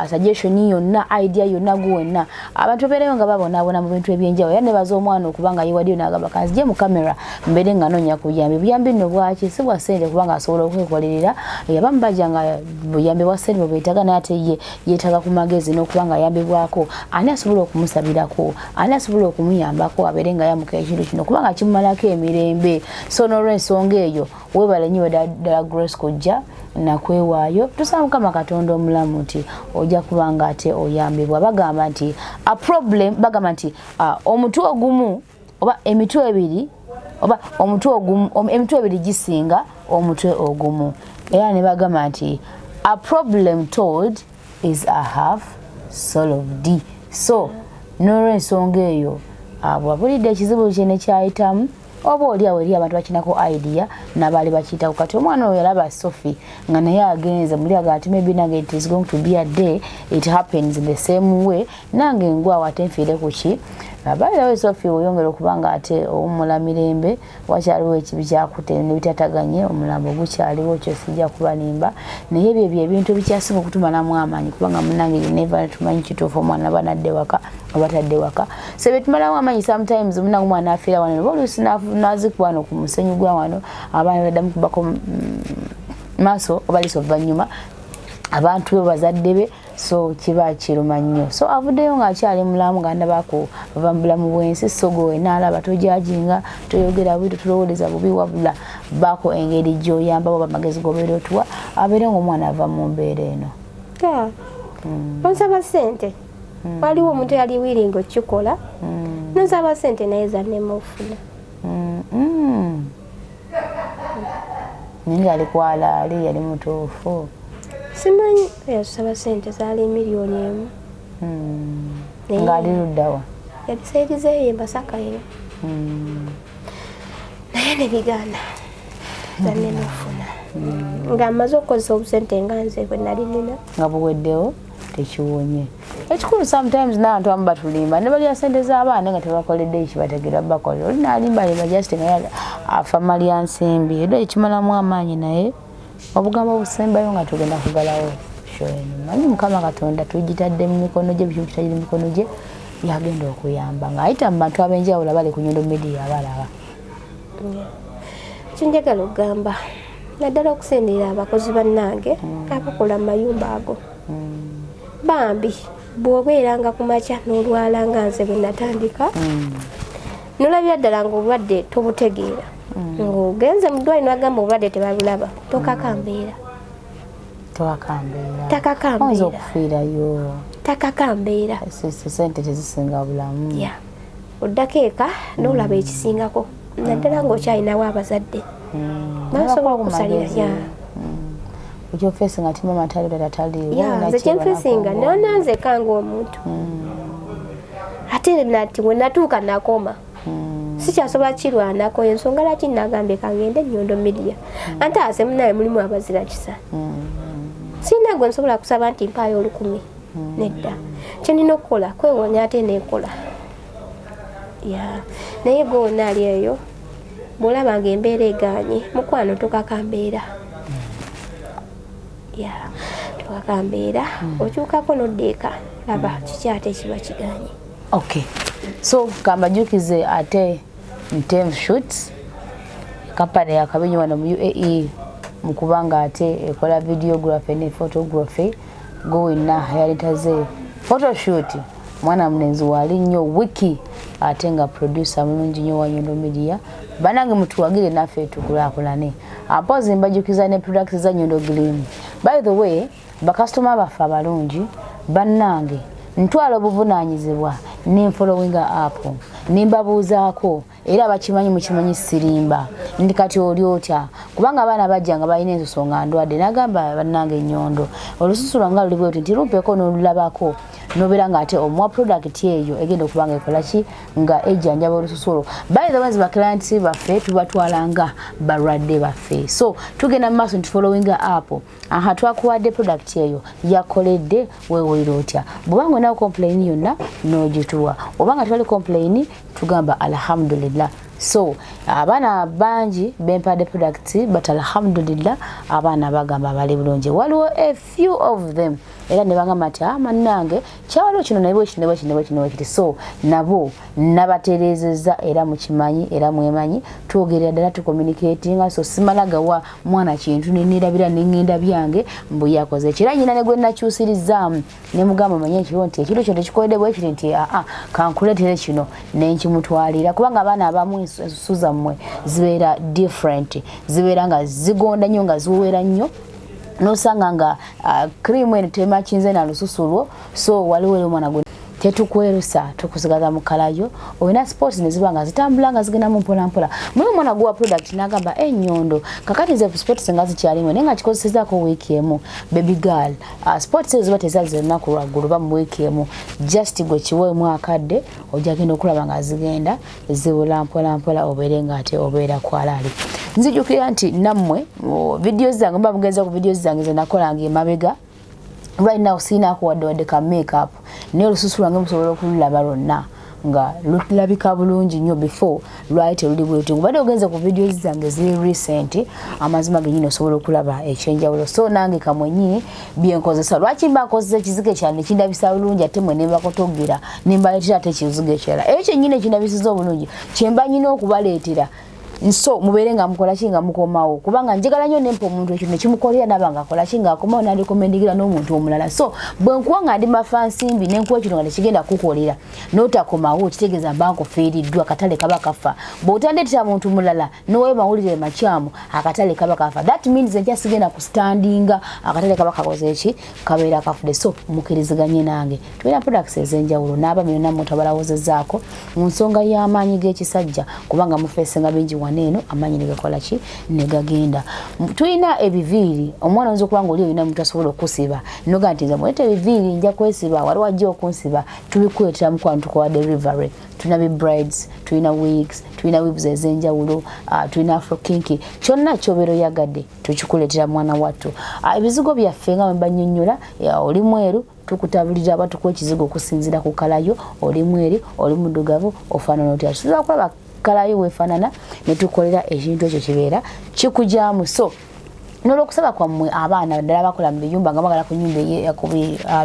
S2: suggestion yonna idea yonna gwenna abantu beereyo nga babonabona mu bintu ebyenjawulo era ne baza omwana okubanga yewaddeyo n'agamba kanzije mu kamera mbeere nga noonya kuyambi buyambi nno bwaki si bwa ssente kubanga asobola okwekolerera abamu bajja nga buyambi bwa ssente bwebeetaga naye ate ye yeetaaga ku magezi n'okubanga ayambibwako ani asobola okumusabirako ani asobola okumuyambako abeere nga yamuka ekintu kino kubanga kimumalako emirembe. So n'olw'ensonga eyo weebale nnyo ddala Grace kujja nakwewaayo tusaba Mukama Katonda omulamu nti ojja kubanga ate oyambibwa. Bagamba nti a problem bagamba nti omutwe ogumu oba emitwe ebiri oba emitwe ebiri gisinga omutwe ogumu era ne bagamba nti a problem told is a half solved. So n'olw'ensonga eyo bwabulidde ekizibu kye ne kyayitamu oba oli awo eri abantu bakinako idea n'abaali bakiyitako kati omwana oyo yalaba Sophie nga naye agenze muli aga ati maybe nange it is going to be a day it happens in the same way nange ngwawo ate nfiire ku ki abairawo Sophie oyongera okubanga ate owummula mirembe wakyaliwo ekibi kyakute nebitataganye omulambo gukyaliwo kyo sijja kubanimba naye ebyo ebintu ebikyasinga okutumalamu amaanyi kubanga munange never tumanyi kituufu omwana banadde waka obatadde waka sebe tumalamu amaanyi sometimes munange omwana afiira wano oluusi nazikuba wano ku musenyu gwa wano abaana baddamu kubako maaso oba liiso oluvannyuma abantu be bazadde be so kiba kiruma nnyo. So avuddeyo ng'akyali mulamu nga ndabako bava mu bulamu bw'ensi so gwe n'alaba tojajinga toyogera bubi totulowoleza bubi wabula baako engeri gy'oyamba oba amagezi g'obeera otuwa abeere ng'omwana ava mu mbeera eno.
S1: Onsaba ssente waliwo omuntu yali wiringa okikola nosaba ssente naye zannema ofuna
S2: ninga alikwala ali yali mutuufu
S1: simanyi yasaba ssente zaali miliyoni emu
S2: nga ali luddawa
S1: yabiseerizeeyo embasaka eyo naye nebigaana zannema ofuna nga amaze okukozesa obusente nga nze bwe nali nina
S2: nga buweddewo tekiwonye. Ekikulu sometimes n'abantu abamu batulimba ne balya ssente z'abaana nga tebakoledde ekibategeera bakolera oli n'alimbalimba just nga afa malya nsimbi era ekimalamu amaanyi naye obugambo obusembayo nga tugenda kugalawo shoeni manyi Mukama Katonda tugitadde mu mikono gye bikintu kitagiri mu mikono gye yagenda okuyamba ng'ayita mu bantu ab'enjawulo abali ku Nyondo Media abalaba.
S1: Kinjagala okugamba naddala okusenderera abakozi bannange abakola mu mayumba ago bambi bw'obeeranga ku makya n'olwala nga nze bwe natandika nolabira ddala ng'obulwadde tobutegeera ng'ogenze mu ddwaliro n'agamba obulwadde tebabulaba tokakambeera
S2: oyinza okufiirayo
S1: takakambeera
S2: ssente tezisinga bulamu
S1: oddako eka n'olaba ekisingako naddala ng'okyalinawo abazadde basobola okusalira
S2: ekyofeesinga tima matali tatataliwo
S1: nze kyenfeesinga nonanze kanga omuntu ate nati we natuuka nakoma sikyasobola kirwanako ensonga laki nagambye kangende Nyondo Media ante ase munaye mulimu abazira kisa sina gwe nsobola kusaba nti mpaayo 10,000 nedda kyenina okukola kwewonya ate nekola naye gonna ali eyo bw'olabanga embeera eganye mukwano tokakambeera tokakambeera okyukako noddeeka laba kikyate kiba kiganye.
S2: Okay, so kambajukize ate Ntev Shoots kampani ya Kabenyi wano mu UAE mukubanga ate ekola videography ne photography gowina yalitaze photoshoot mwana mnenzi wali nnyo wiki ate nga producer mulungi nnyo wa Nyondo Media banange mutuwagire naffe tukulakulane apozi mbajukiza ne products za Nyondo Glim. By the way bakastoma bafa balungi bannange ntwala obuvunaanyizibwa ne following up nimbabuuzaako era bakimanyi mukimanyi sirimba ndi kati oli otya kubanga abaana bajja nga balina ensonga ndwadde nagamba bannange Nyondo olususu lwanga luli bwetyo nti lumpeko n'olulabako nobeera nga ate omuwa product eyo egenda okubanga ekola ki nga ejjanjaba olususu olwo by the way ba clients baffe tubatwalanga balwadde baffe so tugenda mu maaso nti following up aha twakuwadde product eyo yakoledde weewulira otya bw'obanga olinawo complain yonna n'ogituwa obanga tewali complain tugamba alhamdulillah so abaana bangi bempadde products but alhamdulillah abaana bagamba bali bulungi waliwo a few of them era ne bagamba ati mannange kyawaliwo kino naye kino so nabo nabatereezezza era mukimanyi era mwemanyi twogerera ddala tucommunicatinga so simalagawa mwana kintu nenirabira nengenda byange mbu yakoze ekira nyina ne gwe nakyusirizaamu ne mugamba manye ekiro nti ekiro kyo tekikoledde bwe kiri nti kankuleetere kino nenkimutwalira kubanga abaana abamu ensusu zammwe zibeera different zibeera nga zigonda nnyo nga ziwera nnyo nosanga nga cream eno temakinze na lususu lwo so waliwo omwana gwe tetukwerusa tukusigaza mu kalayo olina sports ne ziba nga zitambula nga zigenda mu mpola muli mwana gwa product nagamba Nyondo kakati ze sports nga zikyalimu nenga kikozesezako week emu baby girl sports ezo batezaze naku lwaggulu ba mu week emu just gwe kiwe mu akadde ojagenda okulaba nga zigenda zibula mpola obeere nga ate obeera kwalali nzijukira nti nammwe videos zange mba mugenza ku videos zange ze nakolanga emabega right now sina kuwadde ka makeup ne olususu lwange musobola okululaba lwonna nga lulabika bulungi nnyo before right luli bwetyo ngubadde ogenze ku videos zange ziri recent amazima genyini osobola okulaba ekyenjawulo so nange kamwenyi byenkozesa lwaki mba nkozesa ekizige kyane kindabisa bulungi ate mwe nemba kutogera nembaletera ate ekizige kyala ekyo nyine ekindabisiza obulungi kyemba nyina okubaleetera nso mubeere nga mukola kinga mukomawo kubanga njagala nnyo nempa omuntu ekyo nekimukolera nabanga akola kinga akomawo nalikomendigira n'omuntu omulala so bwe nkuwa nga ndi mafansimbi nenkuwa ekyo nga tekigenda kukolera n'otakomawo kitegeeza mba nkufiiriddwa akatale kaba kafa bw'otandeetera muntu mulala nowe mawulire makyamu akatale kaba kafa that means enkya sigenda kustandinga akatale kaba kakoze eki kabeera kafudde so mukiriziganye nange tulina products ez'enjawulo n'abaami yonna muntu abalawozezzaako mu nsonga y'amaanyi g'ekisajja kubanga mufeesenga bingi neno amanyi negakola ki negagenda tulina ebiviiri omwana oyinza okuba nga oli olina muntu asobola okusiba noga nti nze muleta ebiviiri nja kwesiba waliwo ajja okunsiba tubikuletera mukwano tukowa delivery tulina bibrides tulina wigs tulina weaves ez'enjawulo tulina afrokinki kyonna kyobeera oyagadde tukikuletera mwana wattu ebizigo byaffe nga banyonnyola oli mweru tukutabulira abatukuwa ekizigo okusinziira ku kalayo oli mweri oli muddugavu ofaanana otya tusobola kulaba kalayo wefanana netukolera ekintu ekyo kibeera kikujamu so n'olwokusaba kwammwe abaana ddala bakola mu biyumba nga bagala ku nyumba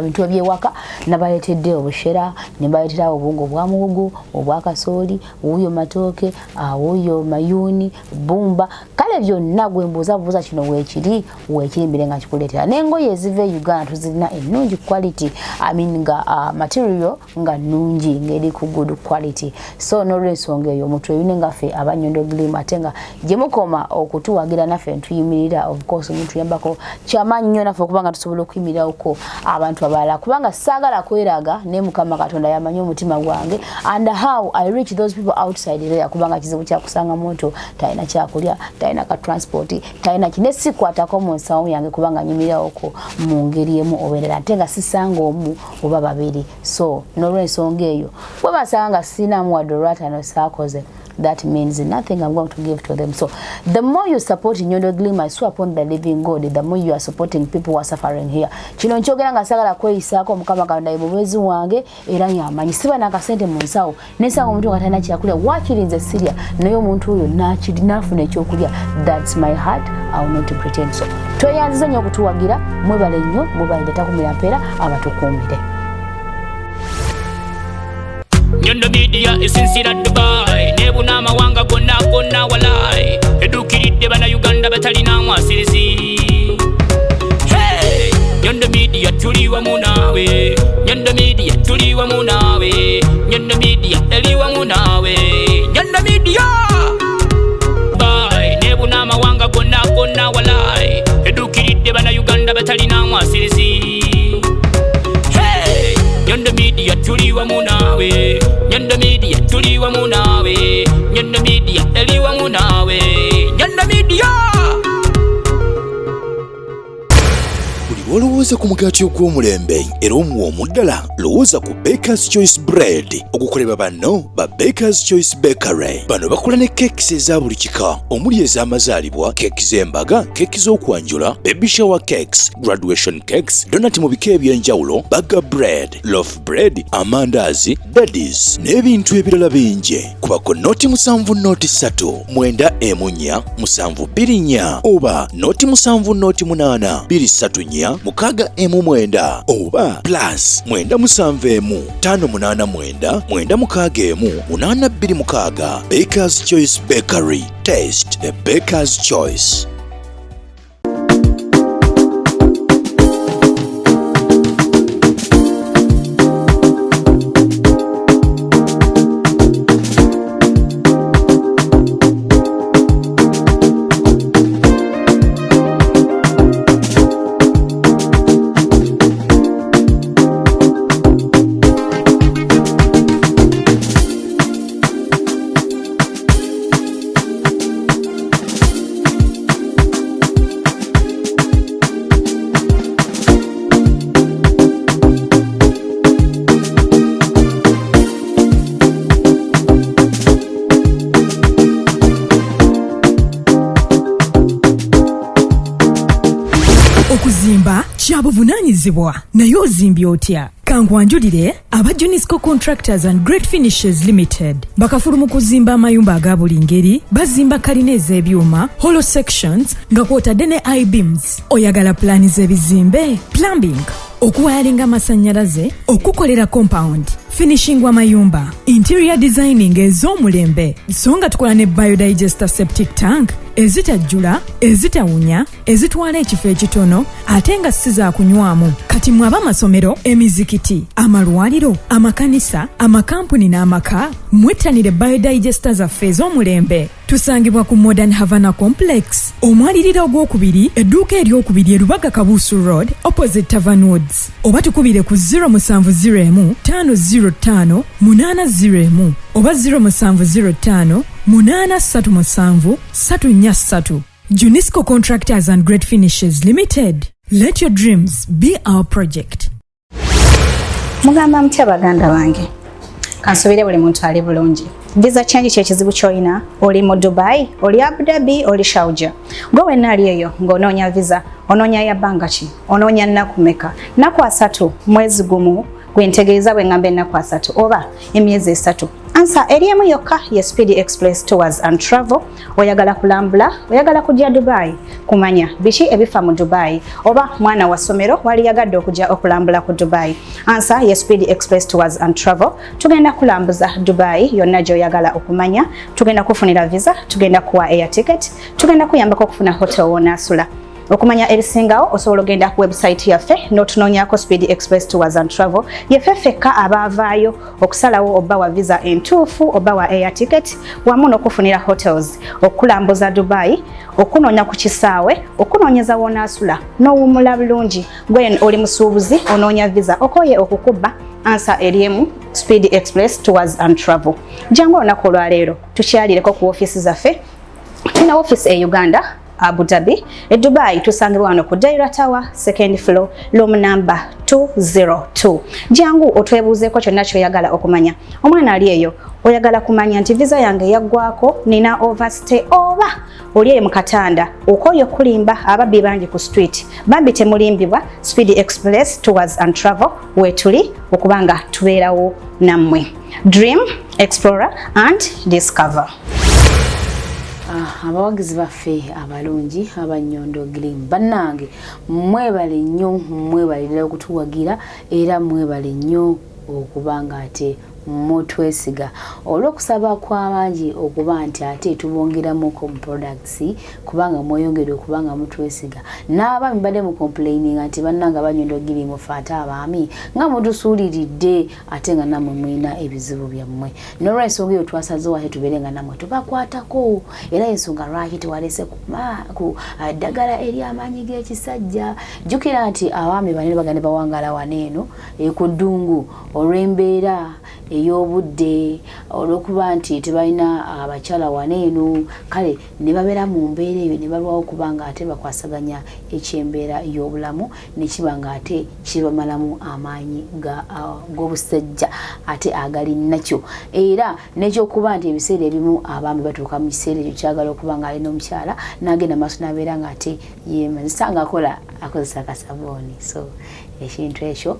S2: bintu ebyewaka nabaleetedde obushera ne baleetera obungo bwa muwogo obwa kasooli wuuyo matooke wuuyo mayuuni bumba kale byonna gwe mbuuzabuuza kino weekiri mbire nga kikuleetera n'engoye eziva e Uganda tuzirina ennungi quality nga material nga nnungi ng'eri ku good quality so n'olw'ensonga eyo omuntu ebine ngaffe aba Nyondo Glim ate nga gye mukoma okutuwagira naffe ntuyimirira course omuntu yambako kyamaanyi nnyo naffe okubanga tusobola okuyimirako abantu abalala kubanga saagala kweraga ne Mukama Katonda yamanyi omutima gwange and how I reach those people outside there kubanga kizibu kyakusanga muntu talina kyakulya talina ka transport talina kinesikwatako mu nsawo yange kubanga nyimirako mu ngeri emu oberera ate nga sisanga omu oba babiri so n'olw'ensonga eyo bwe basanga sinamu wadorata no saakoze that means nothing I'm going to give to them. So the more you support Nyondo Glim, I swear upon the living God, the more you are supporting people who are suffering here. Kino nkyogera nga sagala kweyisaako Mukama Katonda ye mubezi wange era yamanyi siba nakasente mu nsawo nesanga omuntu nga talina kyakulya wakirinze sirya naye omuntu oyo nafuna ekyokulya. That's my heart. I will not pretend so. Tweyanziza nnyo okutuwagira mwebale nnyo mubalinde takumira mpeera abatukuumire.
S3: Nyondo Media isinsira Dubai nebuna amawanga gonna walai edukiridde bana Uganda batalina mwasirizi. Hey Nyondo Media tuli wamu naawe, Nyondo Media tuli wamu naawe, Nyondo Media eli wamu naawe, Nyondo Media Dubai nebuna amawanga gonna walai edukiridde bana Uganda batalina mwasirizi. Nyondo Media tuli wamu naawe, Nyondo Media tuli wamu naawe, Nyondo
S4: Lowooza ku mugaati ogw'omulembe era omuwoomu ddala. Lowooza ku Baker's Choice Bread okukolebwa banno ba Baker's Choice Bakery. Bano bakola ne keekisi eza buli kika omuli ez'amazaalibwa, keeki z'embaga, keeki z'okwanjula, baby shower cakes, graduation cakes, donati mu bika eby'enjawulo, burger bread, loaf bread, amandaazi, daddies n'ebintu ebirala bingi. Kubako noti 7 noti 3 9 4 7 2 oba noti 7 noti 8 2 3 6 9 oba plus 9 7 5 8 9 9 6 8 6. Baker's Choice Bakery. Taste the Baker's Choice.
S5: Okuzimba kyabuvunanyizibwa naye ozimbye otya? Kangwanjulire aba Junisco Contractors and Great Finishes Limited bakafulu mu kuzimba amayumba aga buli ngeri, bazimba kalina ez'ebyuma, hollow sections nga kwotadde ne I-beams. Oyagala plani z'ebizimbe, plumbing, okuwayalinga amasannyalaze, okukolera compound, finishing w'amayumba, interior designing ez'omulembe, so nga tukola ne biodigester septic tank ezitajjula, ezitawunya, ezitwala ekifo ekitono ate nga si za kunywamu. Kati mwaba amasomero, emizikiti, amalwaliro, amakanisa, amakampuni n'amaka, mwettanire biodigester zaffe ez'omulembe. Tusangibwa ku Modern Havana Complex, omwaliriro ogwokubiri, edduuka eryokubiri e Lubaga Kabuusu Road, opposite Tavern Woods. Oba tukubire ku 0701 505 801 oba 0705 837 343. Junisco Contractors and Great Finishes Limited. Let your dreams be our project.
S6: Mugamba mutya baganda bange. Kansubire buli muntu ali bulungi. Visa change kyekizibu kyoyina, oli mu Dubai, oli Abu Dhabi, oli Sharjah. Gwe wenna ali eyo ng'onoonya visa, onoonya ya bbanga ki, onoonya nnaku mmeka, nnaku 3 mwezi gumu, gwentegeeza bwe ngamba ennaku 3 oba emyezi 3. Ansa eriemu yokka ye Speedy Express Tours and Travel. Oyagala kulambula, oyagala kujja Dubai, kumanya biki ebifa mu Dubai, oba mwana wa somero wali yagadde okujja okulambula ku Dubai. Ansa ye Speedy Express Tours and Travel. Tugenda kulambuza Dubai yonna gy'oyagala okumanya, tugenda kufunira visa, tugenda kuwa air ticket, tugenda kuyambako okufuna hotel w'onaasula. Okumanya ebisingawo osobola ogenda ku website yaffe n'otunoonyaako Speedy Express Tours and Travel. Yeffe ffekka abaavaayo okusalawo oba wa visa entuufu oba wa air ticket wamu n'okufunira hotels, okulambuza Dubai, okunoonya ku kisaawe, okunoonyeza w'onaasula n'owummula bulungi. Gwe oli musuubuzi onoonya visa okoye okukubba. Ansa eriemu Speedy Express Tours and Travel. Jangu olunaku olwaleero tukyalireko ku ofiisi zaffe. Tulina ofiisi e Uganda, Abu Dhabi, e Dubai tusangibwa wano ku Daira Tower, 2nd floor, room number 202. Jangu otwebuuzeeko kyonna ky'oyagala okumanya. Omwana ali eyo oyagala kumanya nti visa yange yaggwako, nina overstay oba oli mu Katanda, okoyo kulimba ababbi bangi ku street. Bambi temulimbibwa. Speedy Express Tours and Travel wetuli okubanga tubeerawo nammwe. Dream, explore and discover.
S2: Abawagizi baffe abalungi abanyondo green bannange mwebale nnyo mwebalira okutuwagira era mwebale nnyo okubanga ate mutwesiga olw'okusaba kw'abangi okuba nti ate tubongeramu com products kubanga mweyongere okubanga mutwesiga n'abaami badde mu complaining nti bannanga banyondo giri mufaata abaami nga mutusuuliridde ate nga namwe mwina ebizibu byammwe n'olw'ensonga eyo twasazeewo ate tubeere nga namwe tubakwatako era ensonga lwaki tewalese ku ddagala ery'amaanyi g'ekisajja jjukira nti abaami banene bagende bawangala waneeno ku ddungu olw'embeera ey'obudde olw'okuba nti tebalina abakyala waneeno kale ne babeera mu mbeera eyo ne balwawo okuba nga ate bakwasaganya ekyembeera y'obulamu ne kiba nga ate kibamalamu amaanyi g'obusajja ate agali nakyo era n'ekyokuba nti ebiseera ebimu abaami batuuka mu kiseera ekyo kyagala okuba nga alina omukyala n'agenda maaso n'abeera nga ate yemazisa nga akozesa akasabuuni so ekintu ekyo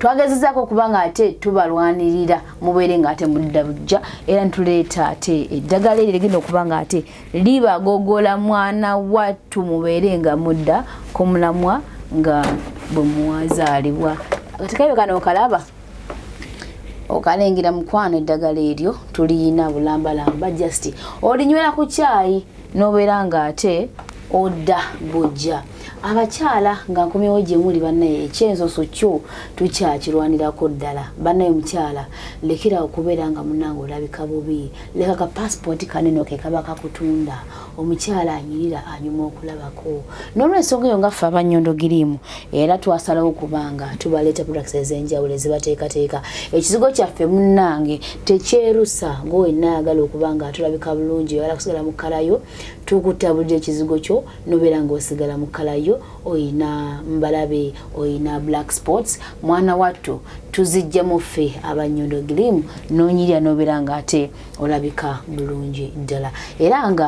S2: twagezezaako okuba nga ate tubalwanirira mubeere nga ate mudda bujja era ntuleeta ate eddagala eryo ligenda okuba nga ate libagogola mwana wattu mubeere nga mudda ku mulamwa nga bwe mwazaalibwa katikayo kano okalaba okalengera mukwano eddagala eryo tuliyina bulambalamba just olinywera ku caayi n'obeera nga ate odda bujja abakyala nga nkomyewo gye muli bannaye ekyensoso kyo tukyakirwanirako ddala bannaye mukyala lekera okubeera nga munnange olabika bubi leka ka passport kanene ke kaba kakutunda omukyala anyirira anyuma okulabako n'olwensonga eyo nga ffe abannyondo giriimu era twasalawo okubanga tubaleeta products ez'enjawulo ezibateekateeka ekizigo kyaffe munnange tekyerusa ng'owenna ayagala okuba nga tulabika bulungi oyagala kusigala mu kalayo tukutabulira ekizigo kyo n'obeera ng'osigala mu kalayo oyina mbalabe oyina black spots mwana wattu tuzijja mu ffe abannyondo giriimu n'onyirya n'obeera nga ate olabika bulungi ddala era nga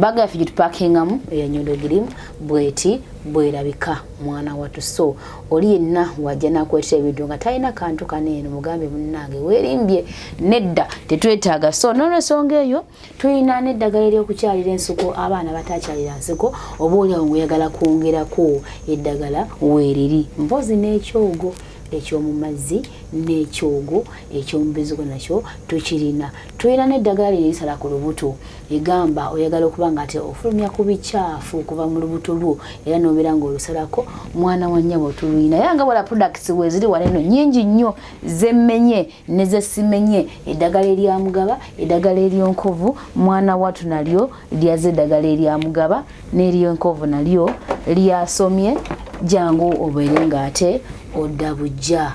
S2: baga yaffe gye tupakingamu eya Nyondo giriimu bweti bwerabika mwana wattu so oli yenna wajja nakwetera ebintu nga talina kantu kaneeno mugambe munnange weerimbye nedda tetwetaaga so n'olwensonga eyo tulina n'eddagala ery'okukyalira ensiko abaana batakyalira nsiko oba oliawo ng'oyagala kwongerako eddagala weeriri mpozi n'ekyogo ekyomu mazzi n'ekyogo ekyomubizigo nakyo tukirina tulina n'eddagala lirisala ku lubuto egamba oyagala okuba nga ate ofulumya ku bicaafu okuva mu lubuto lwo era n'obeera ng'olusalako mwana wa nnyabo tuluyina era nga bwala products weziri waleeno nnyingi nnyo zemmenye ne zesimenye eddagala eryamugaba eddagala ery'enkovu mwana wattu nalyo lyaze eddagala eryamugaba n'ery'enkovu nalyo lyasomye jangu obeere nga ate odda bujja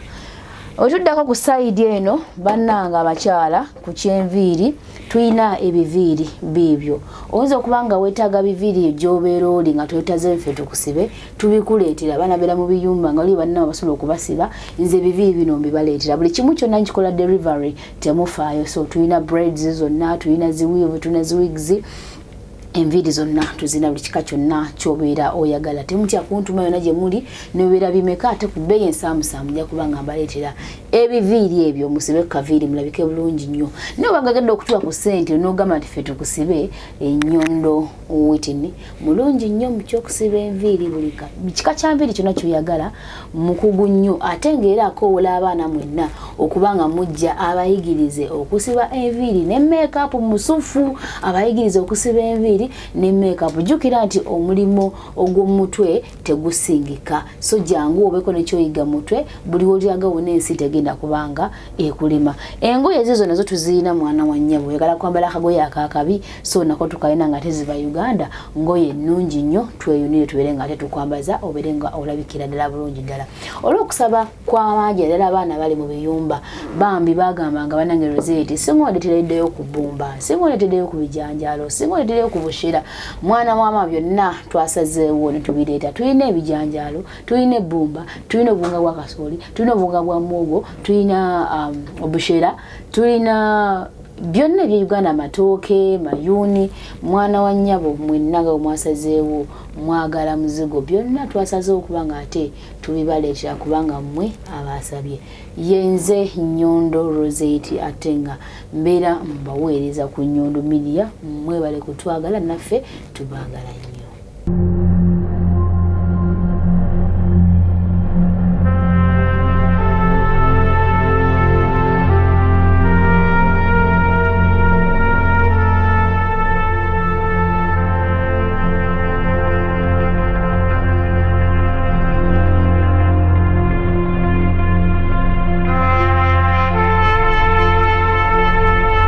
S2: otuddako ku sayidi eno bannanga abakyala ku kyenviiri tulina ebiviiri biibyo oyinza okuba nga weetaaga biviiri gy'obeera oli nga twetaze ffe tukusibe tubikuleetera banabeera mu biyumba nga oli bannama basobola okubasiba nze ebiviiri bino mbibaleetera buli kimu kyonna nkikola delivery temufaayo so tulina braids zonna tulina ziwiivu tulina ziwigs enviiri zonna tuzina buli kika kyonna kyobeera oyagala temutya kuntuma yonna gye muli nobeera bimeka ate ku bbeeyi ensaamusaamu nja kuba nga mbaleetera ebiviiri ebyo musibe kaviiri mulabike bulungi nnyo naye obagagedde okutuwa ku ssente n'ogamba nti ffe tukusibe ennyondo witini mulungi nnyo mu kyokusiba enviiri buli kika kya nviiri kyonna kyoyagala mukugu nnyo ate ng'era akoowola abaana mwenna okuba nga mujja abayigirize okusiba enviiri ne make-up musufu abayigirize okusiba enviiri ne make-up jjukira nti omulimu ogw'omutwe tegusingika so jangu obeeko nekyoyiga mutwe buli wolyagawo n'ensi tegenda kubanga ekulima engoye ezizo nazo tuziyina mwana wa nnyabo oyagala kwambala akagoye akakabi so nako tukalina nga teziva Uganda ngoye ennungi nnyo tweyunire tubeere nga ate tukwambaza obeere nga olabikira ddala bulungi ddala olw'okusaba kw'amangi ddala abaana bali mu biyumba bambi bagamba nga banange Rozet singa ondetereddeyo ku bbumba singa ondetereddeyo ku bijanjaalo singa ondetereddeyo ku bushera mwana wama byonna twasazeewo ne tubireeta tulina ebijanjaalo tulina ebbumba tulina obuwunga bwa kasooli tulina obuwunga bwa muwogo tulina obushera tulina byonna eby'Uganda amatooke mayuuni mwana wa nnyabo mwenna nga mwasazeewo mwagala muzigo byonna twasazeewo okuba nga ate tubibaleetera kubanga mmwe abaasabye yenze Nyondo Rozet ate nga mbeera mbaweereza ku Nyondo Media mwebale kutwagala naffe tubaagala nnyo.